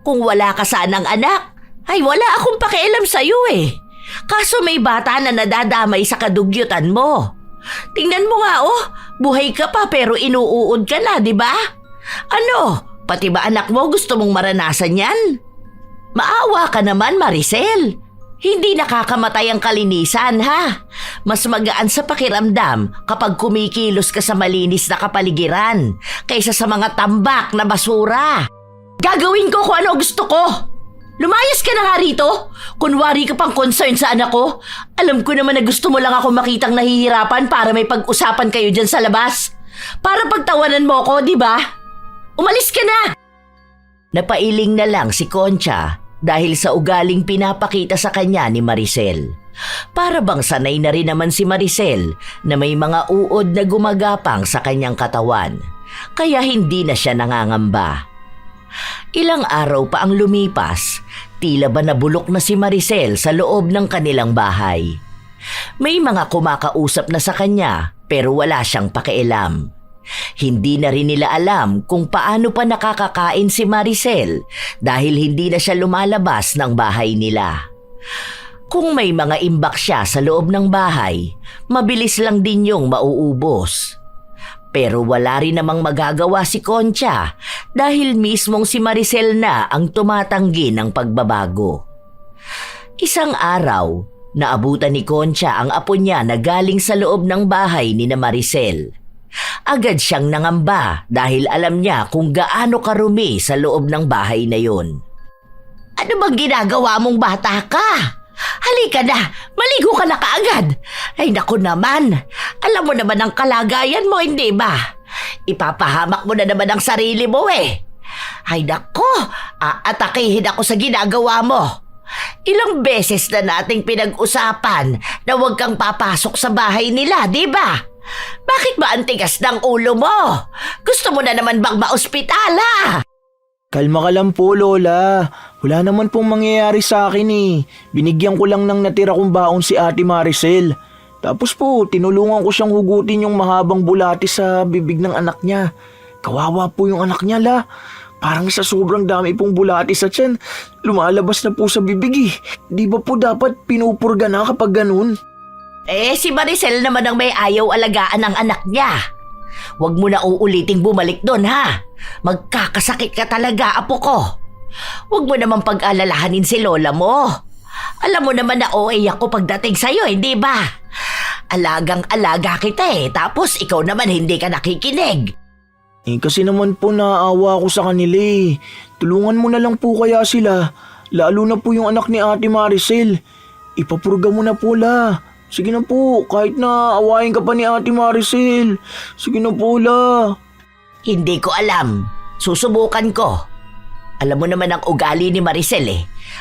Speaker 1: Kung wala ka sanang anak, ay wala akong pakialam sa'yo eh. Kaso may bata na nadadamay sa kadugyutan mo. Tingnan mo nga buhay ka pa pero inuuod ka na, di ba? Ano, pati ba anak mo gusto mong maranasan yan? Maawa ka naman, Maricel. Hindi nakakamatay ang kalinisan, ha? Mas magaan sa pakiramdam kapag kumikilos ka sa malinis na kapaligiran kaysa sa mga tambak na basura. Gagawin ko kung ano gusto ko. Lumayas ka na nga rito. Kunwari ka pang concern sa anak ko. Alam ko naman na gusto mo lang ako makitang nahihirapan para may pag-usapan kayo dyan sa labas. Para pagtawanan mo ko, di ba? Umalis ka na! Napailing na lang si Concha dahil sa ugaling pinapakita sa kanya ni Maricel. Para bang sanay na rin naman si Maricel na may mga uod na gumagapang sa kanyang katawan. Kaya hindi na siya nangangamba. Ilang araw pa ang lumipas, tila ba nabulok na si Maricel sa loob ng kanilang bahay. May mga kumakausap na sa kanya pero wala siyang pakialam. Hindi na rin nila alam kung paano pa nakakakain si Maricel dahil hindi na siya lumalabas ng bahay nila. Kung may mga imbak siya sa loob ng bahay, mabilis lang din yung mauubos. Pero wala rin namang magagawa si Concha dahil mismong si Maricel na ang tumatanggi ng pagbabago. Isang araw, naabutan ni Concha ang apo niya na galing sa loob ng bahay ni na Maricel. Agad siyang nangamba dahil alam niya kung gaano karumi sa loob ng bahay na yun. Ano bang ginagawa mong bata ka? Halika na, maligo ka na kaagad. Ay naku naman, alam mo naman ang kalagayan mo, hindi ba? Ipapahamak mo na naman ang sarili mo eh. Ay naku, aatakihin ako sa ginagawa mo. Ilang beses na nating pinag-usapan na huwag kang papasok sa bahay nila, di ba? Bakit ba ang tigas ng ulo mo? Gusto mo na naman bang maospitala?
Speaker 2: Kalma ka lang po, Lola. Wala naman pong mangyayari sa akin eh. Binigyan ko lang ng natira kong baon si Ate Maricel. Tapos po, tinulungan ko siyang hugutin yung mahabang bulati sa bibig ng anak niya. Kawawa po yung anak niya, la. Parang sa sobrang dami pong bulati sa tiyan, lumalabas na po sa bibig eh. Di ba po dapat pinupurga na kapag ganun?
Speaker 1: Si Maricel naman ang may ayaw alagaan ng anak niya. Huwag mo na uuliting bumalik doon, ha? Magkakasakit ka talaga, apo ko. Huwag mo naman pag-alalahanin si lola mo. Alam mo naman na OA ako pagdating sa'yo, hindi ba? Alagang-alaga kita tapos ikaw naman hindi ka nakikinig.
Speaker 2: Kasi naman po naaawa ako sa kanila eh. Tulungan mo na lang po kaya sila. Lalo na po yung anak ni Ate Maricel. Ipapurga mo na po, la. Sige na po, kahit na awayin ka pa ni Ate Maricel. Sige na po, la.
Speaker 1: Hindi ko alam. Susubukan ko. Alam mo naman ang ugali ni Maricel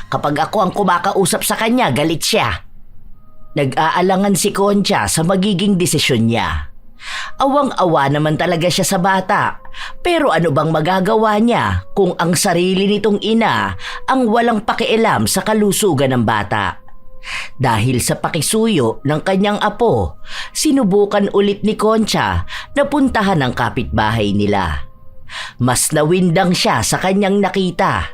Speaker 1: Kapag ako ang kumakausap sa kanya, galit siya. Nag-aalangan si Concha sa magiging desisyon niya. Awang-awa naman talaga siya sa bata. Pero ano bang magagawa niya kung ang sarili nitong ina ang walang pakialam sa kalusugan ng bata? Dahil sa pakisuyo ng kanyang apo, sinubukan ulit ni Concha na puntahan ang kapitbahay nila. Mas nawindang siya sa kanyang nakita.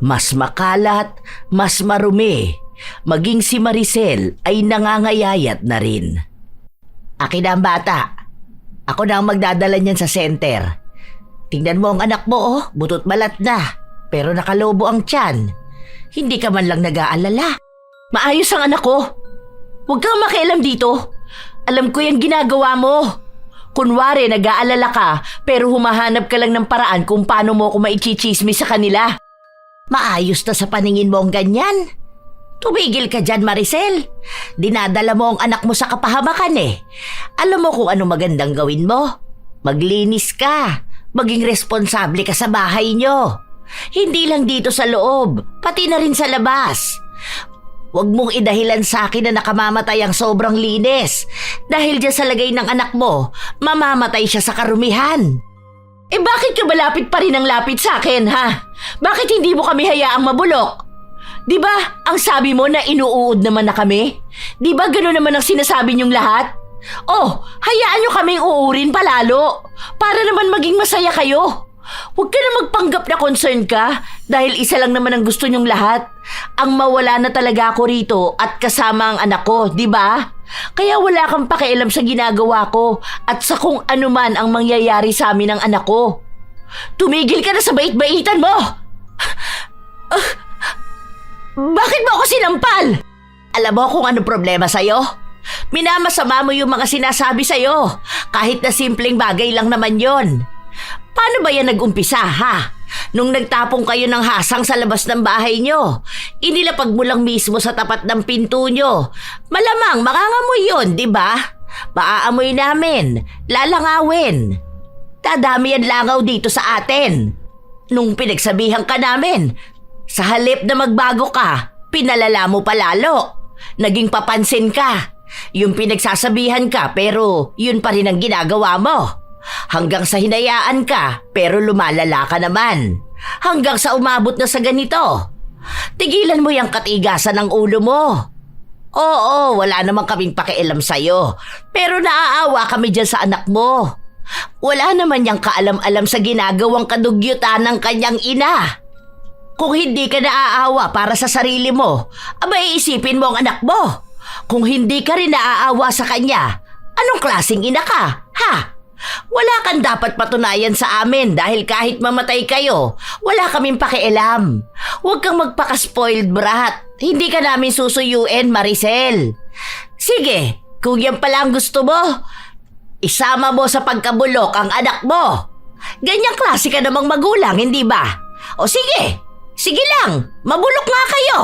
Speaker 1: Mas makalat, mas marumi. Maging si Maricel ay nangangayayat na rin. Akin na ang bata. Ako na ang magdadala niyan sa center. Tingnan mo ang anak mo, butot balat na. Pero nakalobo ang tiyan. Hindi ka man lang nag-aalala. Maayos ang anak ko. Huwag kang makialam dito. Alam ko yung ginagawa mo. Kunwari, nag-aalala ka, pero humahanap ka lang ng paraan kung paano mo ako maitsichismis sa kanila. Maayos na sa paningin mo ang ganyan. Tumigil ka dyan, Maricel. Dinadala mo ang anak mo sa kapahamakan eh. Alam mo kung ano magandang gawin mo? Maglinis ka. Maging responsable ka sa bahay nyo. Hindi lang dito sa loob, pati na rin sa labas. Huwag mong idahilan sa akin na nakamamatay ang sobrang linis. Dahil dyan sa lagay ng anak mo, mamamatay siya sa karumihan. Eh bakit ka ba lapit pa rin ang lapit sa akin, ha? Bakit hindi mo kami hayaang mabulok? Di ba ang sabi mo na inuuod naman na kami? Di ba gano'n naman ang sinasabi niyong lahat? Oh, hayaan niyo kaming uurin palalo. Para naman maging masaya kayo. Huwag ka na magpanggap na concern ka dahil isa lang naman ang gusto niyong lahat. Ang mawala na talaga ako rito at kasama ang anak ko, di ba? Kaya wala kang pakialam sa ginagawa ko at sa kung ano man ang mangyayari sa amin ng anak ko. Tumigil ka na sa bait-baitan mo! Bakit mo ako sinampal? Alam mo kung ano problema sa'yo? Minamasama mo yung mga sinasabi sa'yo kahit na simpleng bagay lang naman yon. Paano ba yan nag-umpisa, ha? Nung nagtapong kayo ng hasang sa labas ng bahay nyo, inilapag mo lang mismo sa tapat ng pinto nyo. Malamang makangamoy yun, di ba? Paaamoy namin, lalangawin. Dadami yan langaw dito sa atin. Nung pinagsabihan ka namin, sa halip na magbago ka, pinalala mo palalo. Naging papansin ka. Yung pinagsasabihan ka pero yun pa rin ang ginagawa mo. Hanggang sa hinayaan ka pero lumalala ka naman. Hanggang sa umabot na sa ganito. Tigilan mo yung katigasan ng ulo mo. Oo, wala namang kaming pakialam sa'yo. Pero naaawa kami dyan sa anak mo. Wala naman yung kaalam-alam sa ginagawang kadugyutan ng kanyang ina. Kung hindi ka naaawa para sa sarili mo, abay isipin mo ang anak mo. Kung hindi ka rin naaawa sa kanya, anong klaseng ina ka, ha? Wala kang dapat patunayan sa amin dahil kahit mamatay kayo, wala kaming pakialam. Huwag kang magpaka-spoiled brat. Hindi ka namin susuyuin, Maricel. Sige, kung yan pala ang gusto mo, isama mo sa pagkabulok ang anak mo. Ganyang klase ka namang magulang, hindi ba? O sige, sige lang, mabulok nga kayo.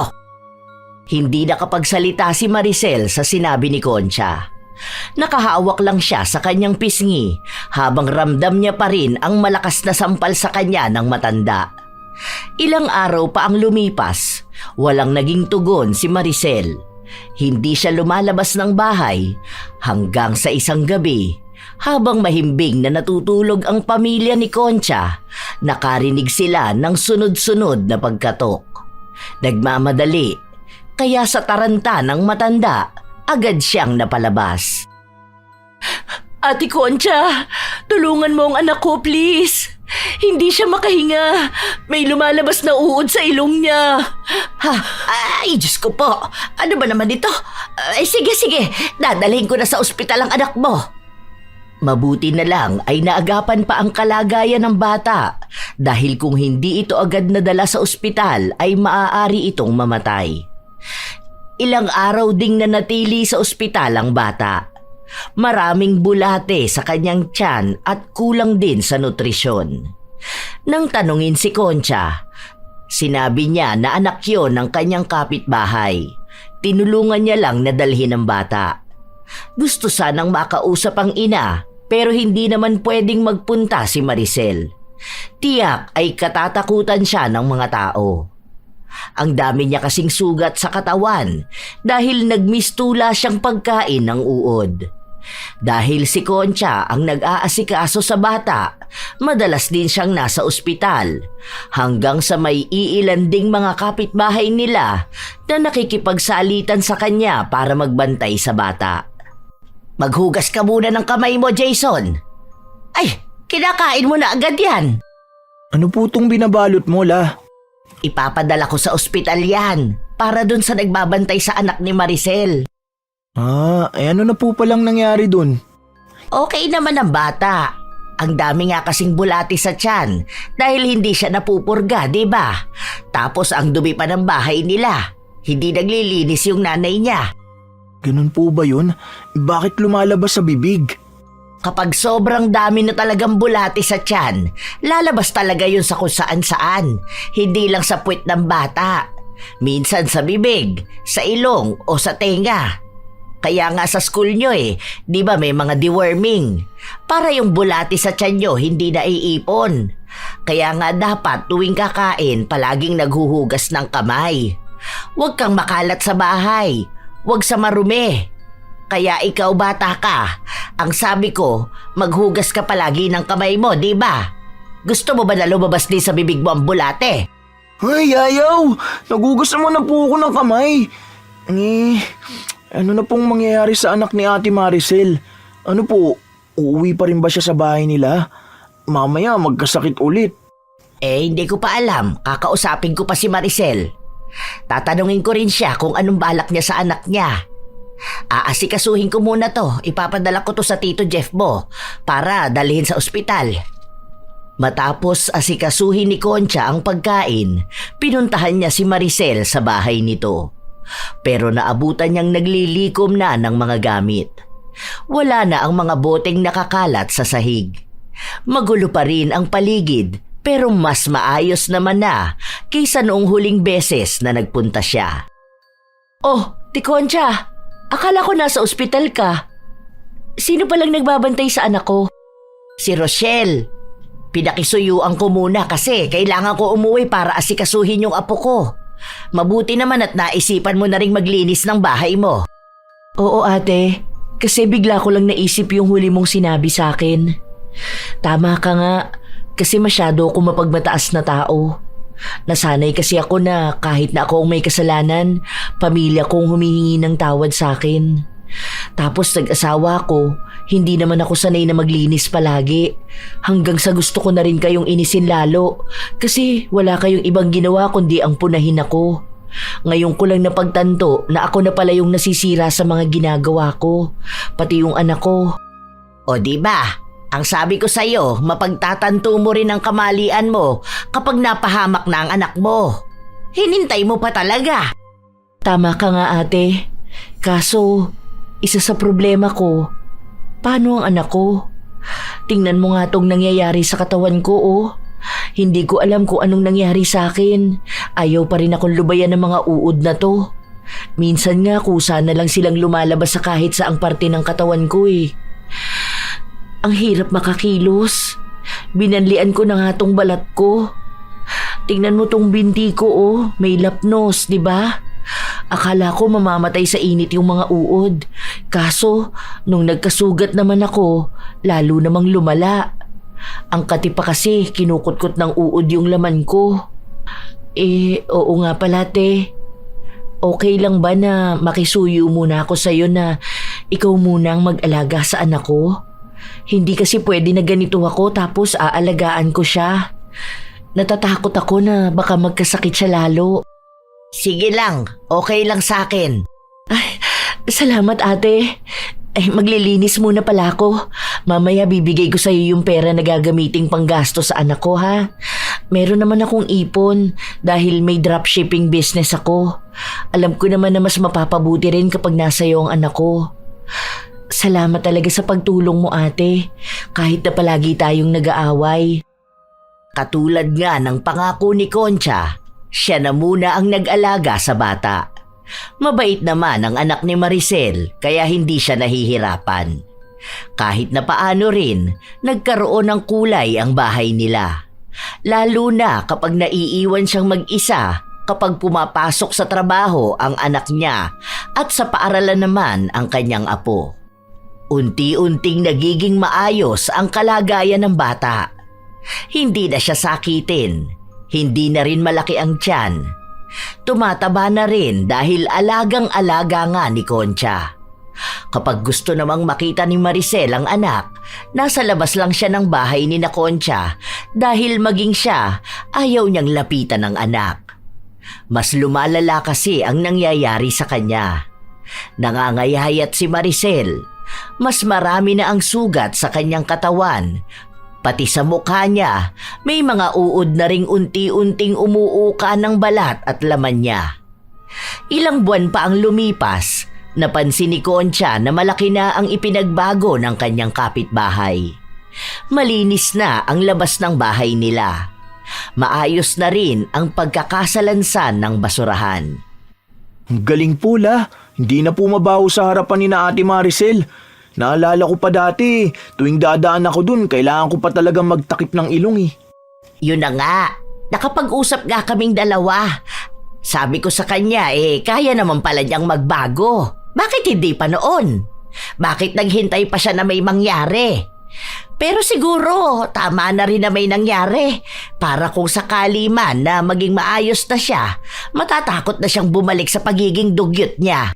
Speaker 1: Hindi nakapagsalita si Maricel sa sinabi ni Concha. Nakahawak lang siya sa kanyang pisngi habang ramdam niya pa rin ang malakas na sampal sa kanya ng matanda. Ilang araw pa ang lumipas, walang naging tugon si Maricel. Hindi siya lumalabas ng bahay hanggang sa isang gabi habang mahimbing na natutulog ang pamilya ni Concha, nakarinig sila ng sunod-sunod na pagkatok. Nagmamadali, kaya sa taranta ng matanda, agad siyang napalabas. Ate Concha, tulungan mo ang anak ko, please. Hindi siya makahinga. May lumalabas na uod sa ilong niya. Ha? Ay, Diyos ko po. Ano ba naman ito? Ay, sige. Dadalhin ko na sa ospital ang anak mo. Mabuti na lang ay naagapan pa ang kalagayan ng bata dahil kung hindi ito agad nadala sa ospital ay maaari itong mamatay. Ilang araw ding nanatili sa ospital ang bata. Maraming bulate sa kanyang tiyan at kulang din sa nutrisyon. Nang tanungin si Concha, sinabi niya na anak yon ng kanyang kapitbahay. Tinulungan niya lang na dalhin ang bata. Gusto sanang makausap ang ina pero hindi naman pwedeng magpunta si Maricel. Tiyak ay katatakutan siya ng mga tao. Ang dami niya kasing sugat sa katawan dahil nagmistula siyang pagkain ng uod. Dahil si Concha ang nag-aasikaso sa bata, madalas din siyang nasa ospital hanggang sa may iilan ding mga kapitbahay nila na nakikipagsalitan sa kanya para magbantay sa bata. Maghugas ka muna ng kamay mo, Jason. Ay, kinakain mo na agad yan.
Speaker 2: Ano po tong binabalot mo, La?
Speaker 1: Ipapadala ko sa ospital yan para dun sa nagbabantay sa anak ni Maricel.
Speaker 2: Ano na po palang nangyari dun?
Speaker 1: Okay naman ang bata. Ang dami nga kasing bulati sa tiyan dahil hindi siya napupurga, di ba? Tapos ang dumi pa ng bahay nila. Hindi naglilinis yung nanay niya.
Speaker 2: Ganun po ba yun? Bakit lumalabas sa bibig?
Speaker 1: Kapag sobrang dami na talagang bulati sa tiyan, lalabas talaga yun sa kung saan-saan. Hindi lang sa puwet ng bata. Minsan sa bibig, sa ilong o sa tenga. Kaya nga sa school nyo di ba may mga deworming? Para yung bulati sa tiyan nyo hindi na iipon. Kaya nga dapat tuwing kakain palaging naghuhugas ng kamay. Huwag kang makalat sa bahay. Huwag sa marumi. Kaya ikaw bata ka, ang sabi ko, maghugas ka palagi ng kamay mo, di ba? Gusto mo ba na lumabas din sa bibig mo ang bulate?
Speaker 2: Ay, ayaw! Nagugas naman na po ako ng kamay. Ano na pong mangyayari sa anak ni Ate Maricel? Ano po, uuwi pa rin ba siya sa bahay nila? Mamaya magkasakit ulit.
Speaker 1: Hindi ko pa alam. Kakausapin ko pa si Maricel. Tatanungin ko rin siya kung anong balak niya sa anak niya. Aasikasuhin ko muna to. Ipapadala ko to sa Tito Jeff mo para dalhin sa ospital. Matapos asikasuhin ni Concha ang pagkain, pinuntahan niya si Maricel sa bahay nito. Pero naabutan niyang naglilikom na ng mga gamit. Wala na ang mga boteng nakakalat sa sahig. Magulo pa rin ang paligid pero mas maayos naman na kaysa noong huling beses na nagpunta siya. Oh, Ti Concha, akala ko nasa ospital ka. Sino palang nagbabantay sa anak ko? Si Rochelle. Pinakisuyuan ko muna kasi kailangan ko umuwi para asikasuhin yung apo ko. Mabuti naman at naisipan mo na ring maglinis ng bahay mo. Oo ate, kasi bigla ko lang naisip yung huli mong sinabi sa akin. Tama ka nga, kasi masyado ako mapagmataas na tao. Nasanay kasi ako na kahit na ako ang may kasalanan, pamilya kong humihingi ng tawad sa akin. Tapos nag-asawa ko, hindi naman ako sanay na maglinis palagi. Hanggang sa gusto ko na rin kayong inisin lalo kasi wala kayong ibang ginawa kundi ang punahin ako. Ngayon ko lang napagtanto na ako na pala yung nasisira sa mga ginagawa ko, pati yung anak ko. O diba? Ang sabi ko sa'yo, mapagtatanto mo rin ang kamalian mo kapag napahamak na ang anak mo. Hinintay mo pa talaga. Tama ka nga ate. Kaso, isa sa problema ko, paano ang anak ko? Tingnan mo nga tong nangyayari sa katawan ko Hindi ko alam kung anong nangyari sa akin. Ayaw pa rin akong lubayan ng mga uod na to. Minsan nga kusa na lang silang lumalabas sa kahit saang parte ng katawan ko Ang hirap makakilos. Binanlian ko na nga tong balat ko. Tingnan mo tong binti ko may lapnos, di ba? Akala ko mamamatay sa init yung mga uod. Kaso, nung nagkasugat naman ako, lalo namang lumala. Ang kati pa kasi, kinukutkot ng uod yung laman ko. Oo nga pala, te. Okay lang ba na makisuyo muna ako sa'yo na ikaw muna ang mag-alaga sa anak ko? Hindi kasi pwede na ganito ako tapos aalagaan ko siya. Natatakot ako na baka magkasakit siya lalo. Sige lang, okay lang sa akin. Ay, salamat ate. Maglilinis muna pala ako. Mamaya bibigay ko sa'yo yung pera na gagamiting panggasto sa anak ko ha. Meron naman akong ipon dahil may dropshipping business ako. Alam ko naman na mas mapapabuti rin kapag nasa iyo ang anak ko. Salamat talaga sa pagtulong mo ate, kahit na palagi tayong nag-aaway. Katulad nga ng pangako ni Concha, siya na muna ang nag-alaga sa bata. Mabait naman ang anak ni Maricel kaya hindi siya nahihirapan. Kahit na paano rin, nagkaroon ng kulay ang bahay nila. Lalo na kapag naiiwan siyang mag-isa kapag pumapasok sa trabaho ang anak niya at sa paaralan naman ang kanyang apo. Unti-unting nagiging maayos ang kalagayan ng bata. Hindi na siya sakitin, hindi na rin malaki ang tiyan. Tumataba na rin dahil alagang-alaga nga ni Concha. Kapag gusto namang makita ni Maricel ang anak, nasa labas lang siya ng bahay ni na Concha dahil maging siya ayaw niyang lapitan ng anak. Mas lumalala kasi ang nangyayari sa kanya. Nangangayayat si Maricel. Mas marami na ang sugat sa kanyang katawan. Pati sa mukha niya, may mga uod na ring unti-unting umuuka ng balat at laman niya. Ilang buwan pa ang lumipas, Napansin ni Concha na malaki na ang ipinagbago ng kanyang kapitbahay. Malinis na ang labas ng bahay nila. Maayos na rin ang pagkakasalansan ng basurahan.
Speaker 2: Ang galing po la, hindi na po mabaho sa harapan ni na Ate Maricel. Naalala ko pa dati, tuwing dadaan ako dun, kailangan ko pa talagang magtakip ng ilong eh.
Speaker 1: Yun na nga, nakapag-usap nga kaming dalawa. Sabi ko sa kanya kaya naman pala niyang magbago. Bakit hindi pa noon? Bakit naghintay pa siya na may mangyari? Pero siguro tama na rin na may nangyari para kung sakali man na maging maayos na siya, matatakot na siyang bumalik sa pagiging dugyot niya.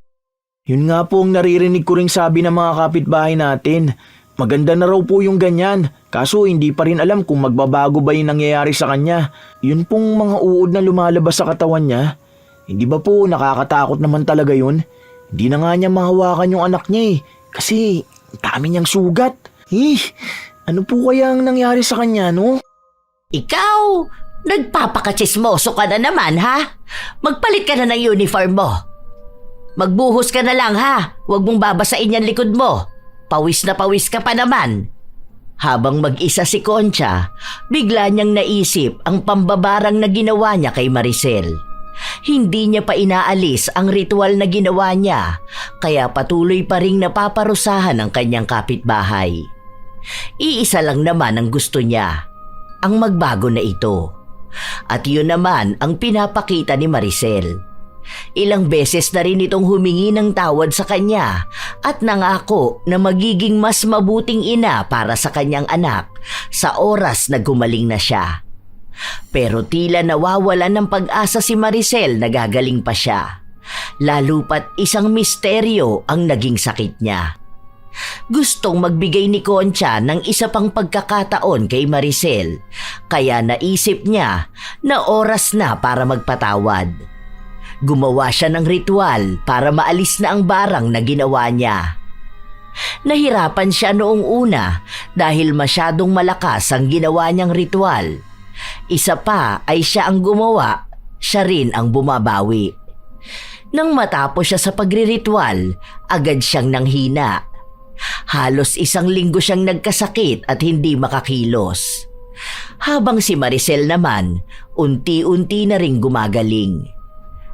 Speaker 2: Yun nga po ang naririnig ko ring sabi ng mga kapitbahay natin. Maganda na raw po yung ganyan, kaso hindi pa rin alam kung magbabago ba yung nangyayari sa kanya. Yun pong mga uod na lumalabas sa katawan niya. Hindi ba po nakakatakot naman talaga yun? Hindi na nga niya mahawakan yung anak niya kasi dami niyang sugat. Ano po kaya ang nangyari sa kanya, no?
Speaker 1: Ikaw, nagpapakatsismoso ka na naman ha? Magpalit ka na ng uniform mo. Magbuhos ka na lang ha, huwag mong babasain yan likod mo. Pawis na pawis ka pa naman. Habang mag-isa si Concha, bigla niyang naisip ang pambabarang na ginawa niya kay Maricel. Hindi niya pa inaalis ang ritual na ginawa niya, kaya patuloy pa ring napaparusahan ang kanyang kapitbahay. Iisa lang naman ang gusto niya, ang magbago na ito. At yun naman ang pinapakita ni Maricel. Ilang beses na rin itong humingi ng tawad sa kanya at nangako na magiging mas mabuting ina para sa kanyang anak sa oras na gumaling na siya. Pero tila nawawala ng pag-asa si Maricel na gagaling pa siya. Lalo pat isang misteryo ang naging sakit niya. Gustong magbigay ni Concha ng isa pang pagkakataon kay Maricel, kaya naisip niya na oras na para magpatawad. Gumawa siya ng ritual para maalis na ang barang na ginawa niya. Nahirapan siya noong una dahil masyadong malakas ang ginawa niyang ritual. Isa pa ay siya ang gumawa, siya rin ang bumabawi. Nang matapos siya sa pagriritual, agad siyang nanghina. Halos 1 linggo siyang nagkasakit at hindi makakilos. Habang si Maricel naman, unti-unti na ring gumagaling.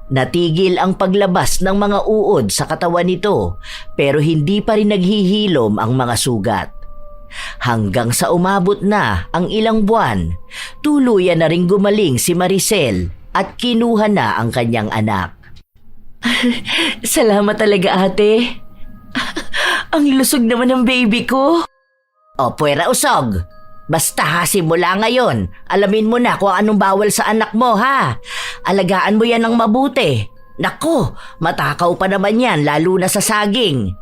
Speaker 1: Natigil ang paglabas ng mga uod sa katawan nito pero hindi pa rin naghihilom ang mga sugat. Hanggang sa umabot na ang ilang buwan, tuluyan na ring gumaling si Maricel at kinuha na ang kanyang anak. Salamat talaga ate. Ang lusog naman ng baby ko. O puwera usog. Basta ha, simula ngayon, alamin mo na kung anong bawal sa anak mo ha. Alagaan mo yan ng mabuti. Nako, matakaw pa naman yan lalo na sa saging.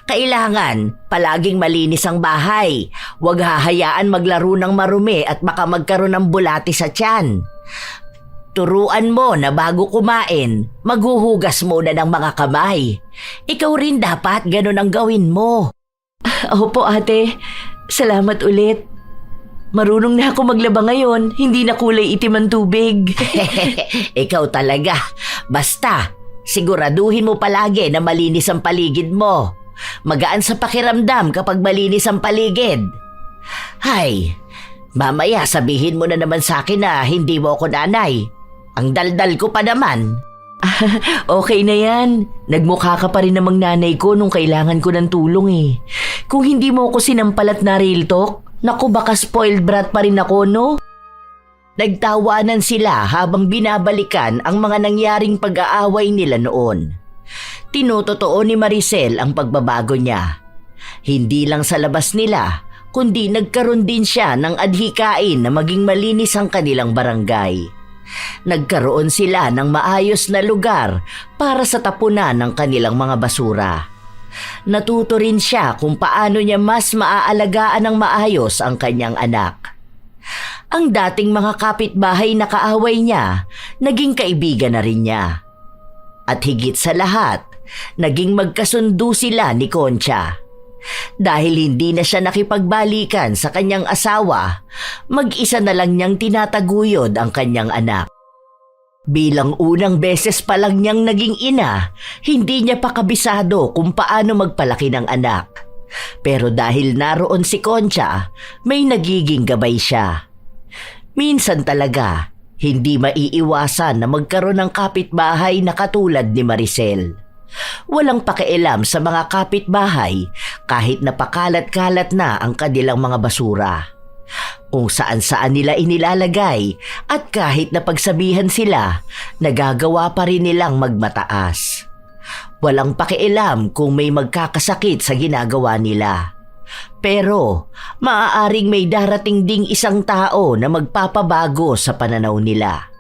Speaker 1: Kailangan palaging malinis ang bahay. Huwag hahayaan maglaro ng marumi at baka magkaroon ng bulati sa tiyan. Turuan mo na bago kumain, maghuhugas muna ng mga kamay. Ikaw rin dapat ganun ang gawin mo. Opo ate, salamat ulit. Marunong na ako maglaba ngayon, hindi na kulay itim ang tubig. Ikaw talaga. Basta, siguraduhin mo palagi na malinis ang paligid mo. Magaan sa pakiramdam kapag malinis ang paligid. Hay, mamaya sabihin mo na naman sa akin na hindi mo ako nanay. Ang daldal ko pa naman. Okay na yan. Nagmukha ka pa rin namang nanay ko nung kailangan ko ng tulong eh. Kung hindi mo ako sinampal at na real talk, naku baka spoiled brat pa rin ako no? Nagtawanan sila habang binabalikan ang mga nangyaring pag-aaway nila noon. Tinutotoo ni Maricel ang pagbabago niya. Hindi lang sa labas nila, kundi nagkaroon din siya ng adhikain na maging malinis ang kanilang barangay. Nagkaroon sila ng maayos na lugar para sa tapunan ng kanilang mga basura. Natuto rin siya kung paano niya mas maaalagaan ng maayos ang kanyang anak. Ang dating mga kapitbahay na kaaway niya, naging kaibigan na rin niya. At higit sa lahat, naging magkasundo sila ni Concha. Dahil hindi na siya nakipagbalikan sa kanyang asawa, mag-isa na lang niyang tinataguyod ang kanyang anak. Bilang unang beses pa lang niyang naging ina, hindi niya pa kabisado kung paano magpalaki ng anak. Pero dahil naroon si Concha, may nagiging gabay siya. Minsan talaga, hindi maiiwasan na magkaroon ng kapitbahay na katulad ni Maricel. Walang pakialam sa mga kapitbahay kahit napakalat-kalat na ang kanilang mga basura. Kung saan-saan nila inilalagay at kahit napagsabihan sila, nagagawa pa rin nilang magmataas. Walang pakialam kung may magkakasakit sa ginagawa nila. Pero maaaring may darating ding isang tao na magpapabago sa pananaw nila.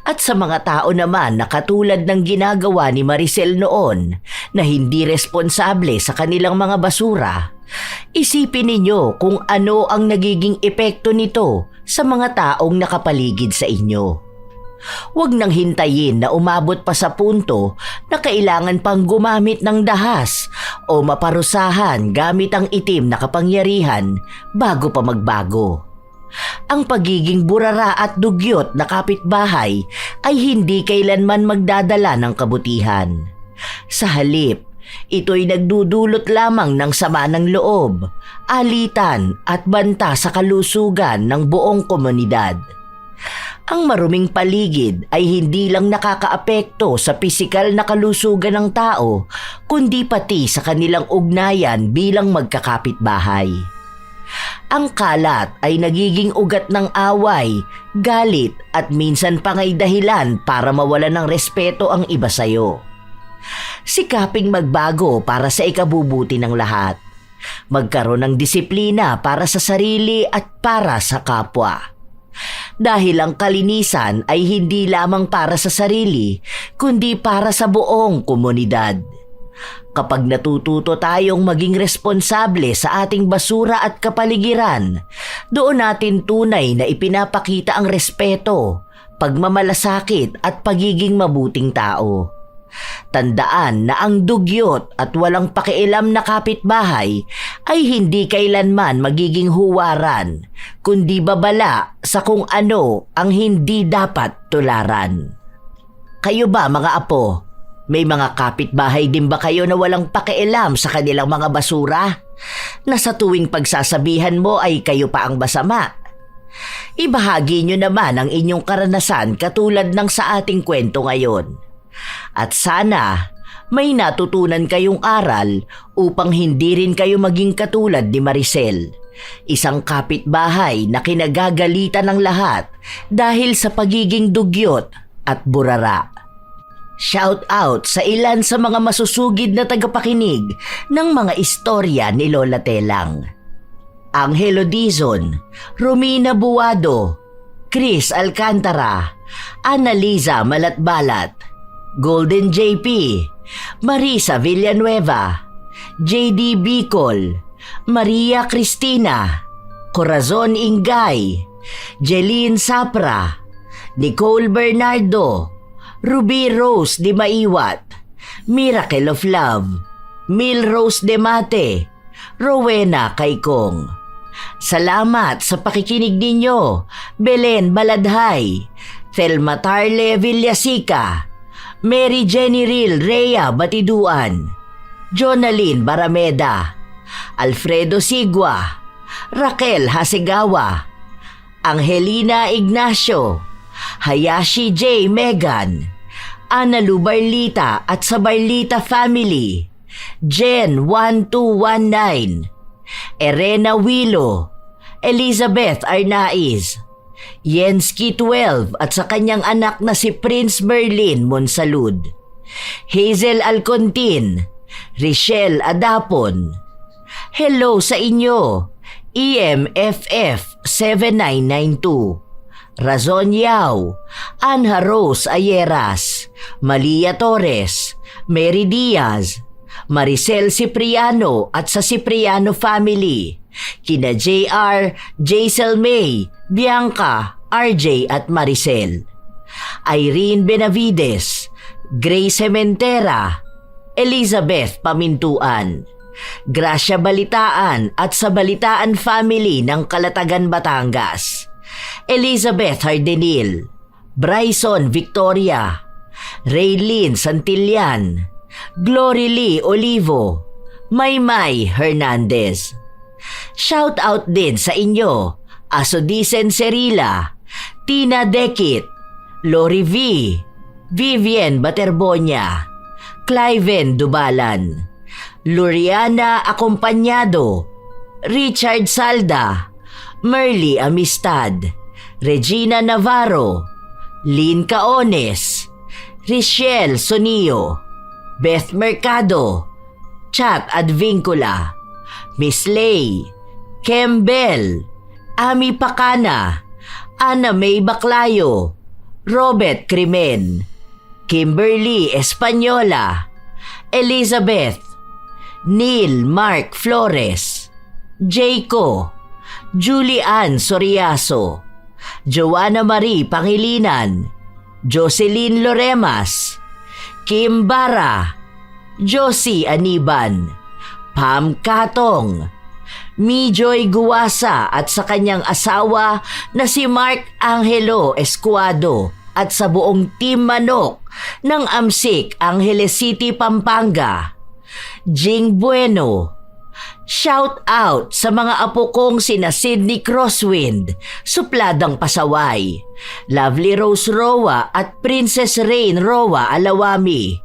Speaker 1: At sa mga tao naman na katulad ng ginagawa ni Maricel noon na hindi responsable sa kanilang mga basura, isipin ninyo kung ano ang nagiging epekto nito sa mga taong nakapaligid sa inyo. Huwag nang hintayin na umabot pa sa punto na kailangan pang gumamit ng dahas o maparusahan gamit ang itim na kapangyarihan bago pa magbago. Ang pagiging burara at dugyot na kapitbahay ay hindi kailanman magdadala ng kabutihan. Sa halip, ito'y nagdudulot lamang ng sama ng loob, alitan at banta sa kalusugan ng buong komunidad. Ang maruming paligid ay hindi lang nakakaapekto sa pisikal na kalusugan ng tao, kundi pati sa kanilang ugnayan bilang magkakapitbahay. Ang kalat ay nagiging ugat ng away, galit at minsan pa nga'y dahilan para mawala ng respeto ang iba sa'yo. Sikaping magbago para sa ikabubuti ng lahat. Magkaroon ng disiplina para sa sarili at para sa kapwa. Dahil ang kalinisan ay hindi lamang para sa sarili, kundi para sa buong komunidad. Kapag natututo tayong maging responsable sa ating basura at kapaligiran, doon natin tunay na ipinapakita ang respeto, pagmamalasakit at pagiging mabuting tao. Tandaan na ang dugyot at walang pakialam na kapitbahay ay hindi kailanman magiging huwaran, kundi babala sa kung ano ang hindi dapat tularan. Kayo ba mga apo? May mga kapitbahay din ba kayo na walang pakialam sa kanilang mga basura? Na sa tuwing pagsasabihan mo ay kayo pa ang masama? Ibahagi nyo naman ang inyong karanasan katulad ng sa ating kwento ngayon. At sana may natutunan kayong aral upang hindi rin kayo maging katulad ni Maricel, isang kapitbahay na kinagagalitan ng lahat dahil sa pagiging dugyot at burara. Shout out sa ilan sa mga masusugid na tagapakinig ng mga istorya ni Lola Telang. Angelo Dizon, Romina Buwado, Chris Alcantara, Annaliza Malatbalat, Golden JP, Marisa Villanueva, JD Bicol, Maria Cristina, Corazon Ingay, Jeline Sapra, Nicole Bernardo, Ruby Rose de Maiwat, Miracle of Love, Mil Rose de Mate, Rowena Kaikong. Salamat sa pakikinig ninyo, Belen Baladhay, Thelma Tarle Villasica, Mary Jenny Ril Rhea Batiduan, Jonalyn Barameda, Alfredo Sigua, Raquel Hasegawa, Angelina Ignacio, Hayashi J. Megan, Ana Lubarlita at sa Barlita Family, Jen 1219, Erena Wilo, Elizabeth Arnaiz, Yensky 12 at sa kanyang anak na si Prince Merlin Monsalud, Hazel Alcontin, Richelle Adapon. Hello sa inyo, EMFF 7992. Razon Yao, Anha Rose Ayeras, Malia Torres, Mary Diaz, Maricel Cipriano at sa Cipriano family, kina JR, Jaisel May, Bianca, RJ at Maricel, Irene Benavides, Grace Sementera, Elizabeth Pamintuan, Gracia Balitaan at sa Balitaan family ng Calatagan, Batangas, Elizabeth Hardenil, Bryson Victoria, Raylene Santillan, Glory Lee Olivo, Maymay Hernandez. Shout out din sa inyo, Asodisen Serila, Tina Dekit, Lori V, Vivian Baterbonia, Cliven Dubalan, Luriana Acompañado, Richard Salda, Merly Amistad, Regina Navarro, Lynn Caones, Richelle Sonio, Beth Mercado, Chat Advincula, Miss Lay, Kembel, Ami Pacana, Ana May Baclayo, Robert Crimen, Kimberly Española, Elizabeth, Neil Mark Flores, Jayco, Julian Soriaso, Joanna Marie Pangilinan, Jocelyn Loremas, Kim Bara, Josie Aniban, Pam Katong, Mijoy Guwasa at sa kanyang asawa na si Mark Angelo Escuado at sa buong Team Manok ng Amsik Angeles City, Pampanga. Jing Bueno. Shout out sa mga apo kong sina Sydney Crosswind, Supladang Pasaway, Lovely Rose Roa at Princess Rain Roa Alawami,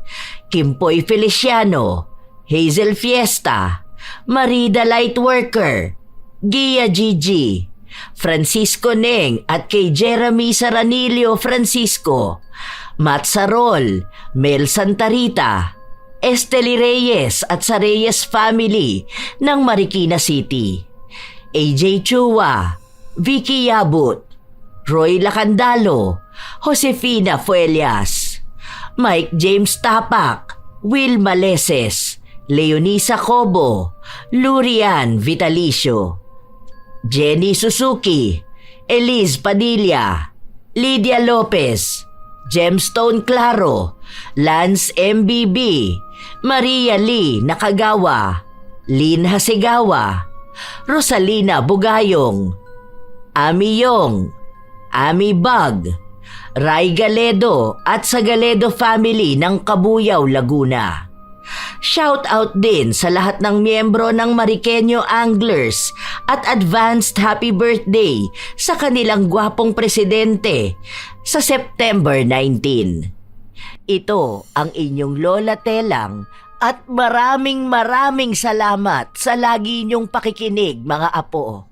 Speaker 1: Kimpoy Feliciano, Hazel Fiesta, Marida Lightworker, Gia Gigi, Francisco Neng at kay Jeremy Saranilio Francisco, Matt Sarol, Mel Santarita, Esteli Reyes at sa Reyes family ng Marikina City, AJ Chua, Vicky Yabut, Roy Lacandalo, Josefina Fuelias, Mike James Tapak, Will Maleses, Leonisa Cobo, Lurian Vitalicio, Jenny Suzuki, Elise Padilla, Lydia Lopez, Gemstone Claro, Lance MBB, Maria Lee Nakagawa, Lynn Hasegawa, Rosalina Bugayong, Ami Yong, Ami Bag, Ray Galedo at sa Galedo family ng Kabuyaw, Laguna. Shout out din sa lahat ng miyembro ng Mariqueño Anglers at advanced happy birthday sa kanilang gwapong presidente sa September 19. Ito ang inyong Lola Telang at maraming salamat sa lagi niyong pakikinig, mga apo.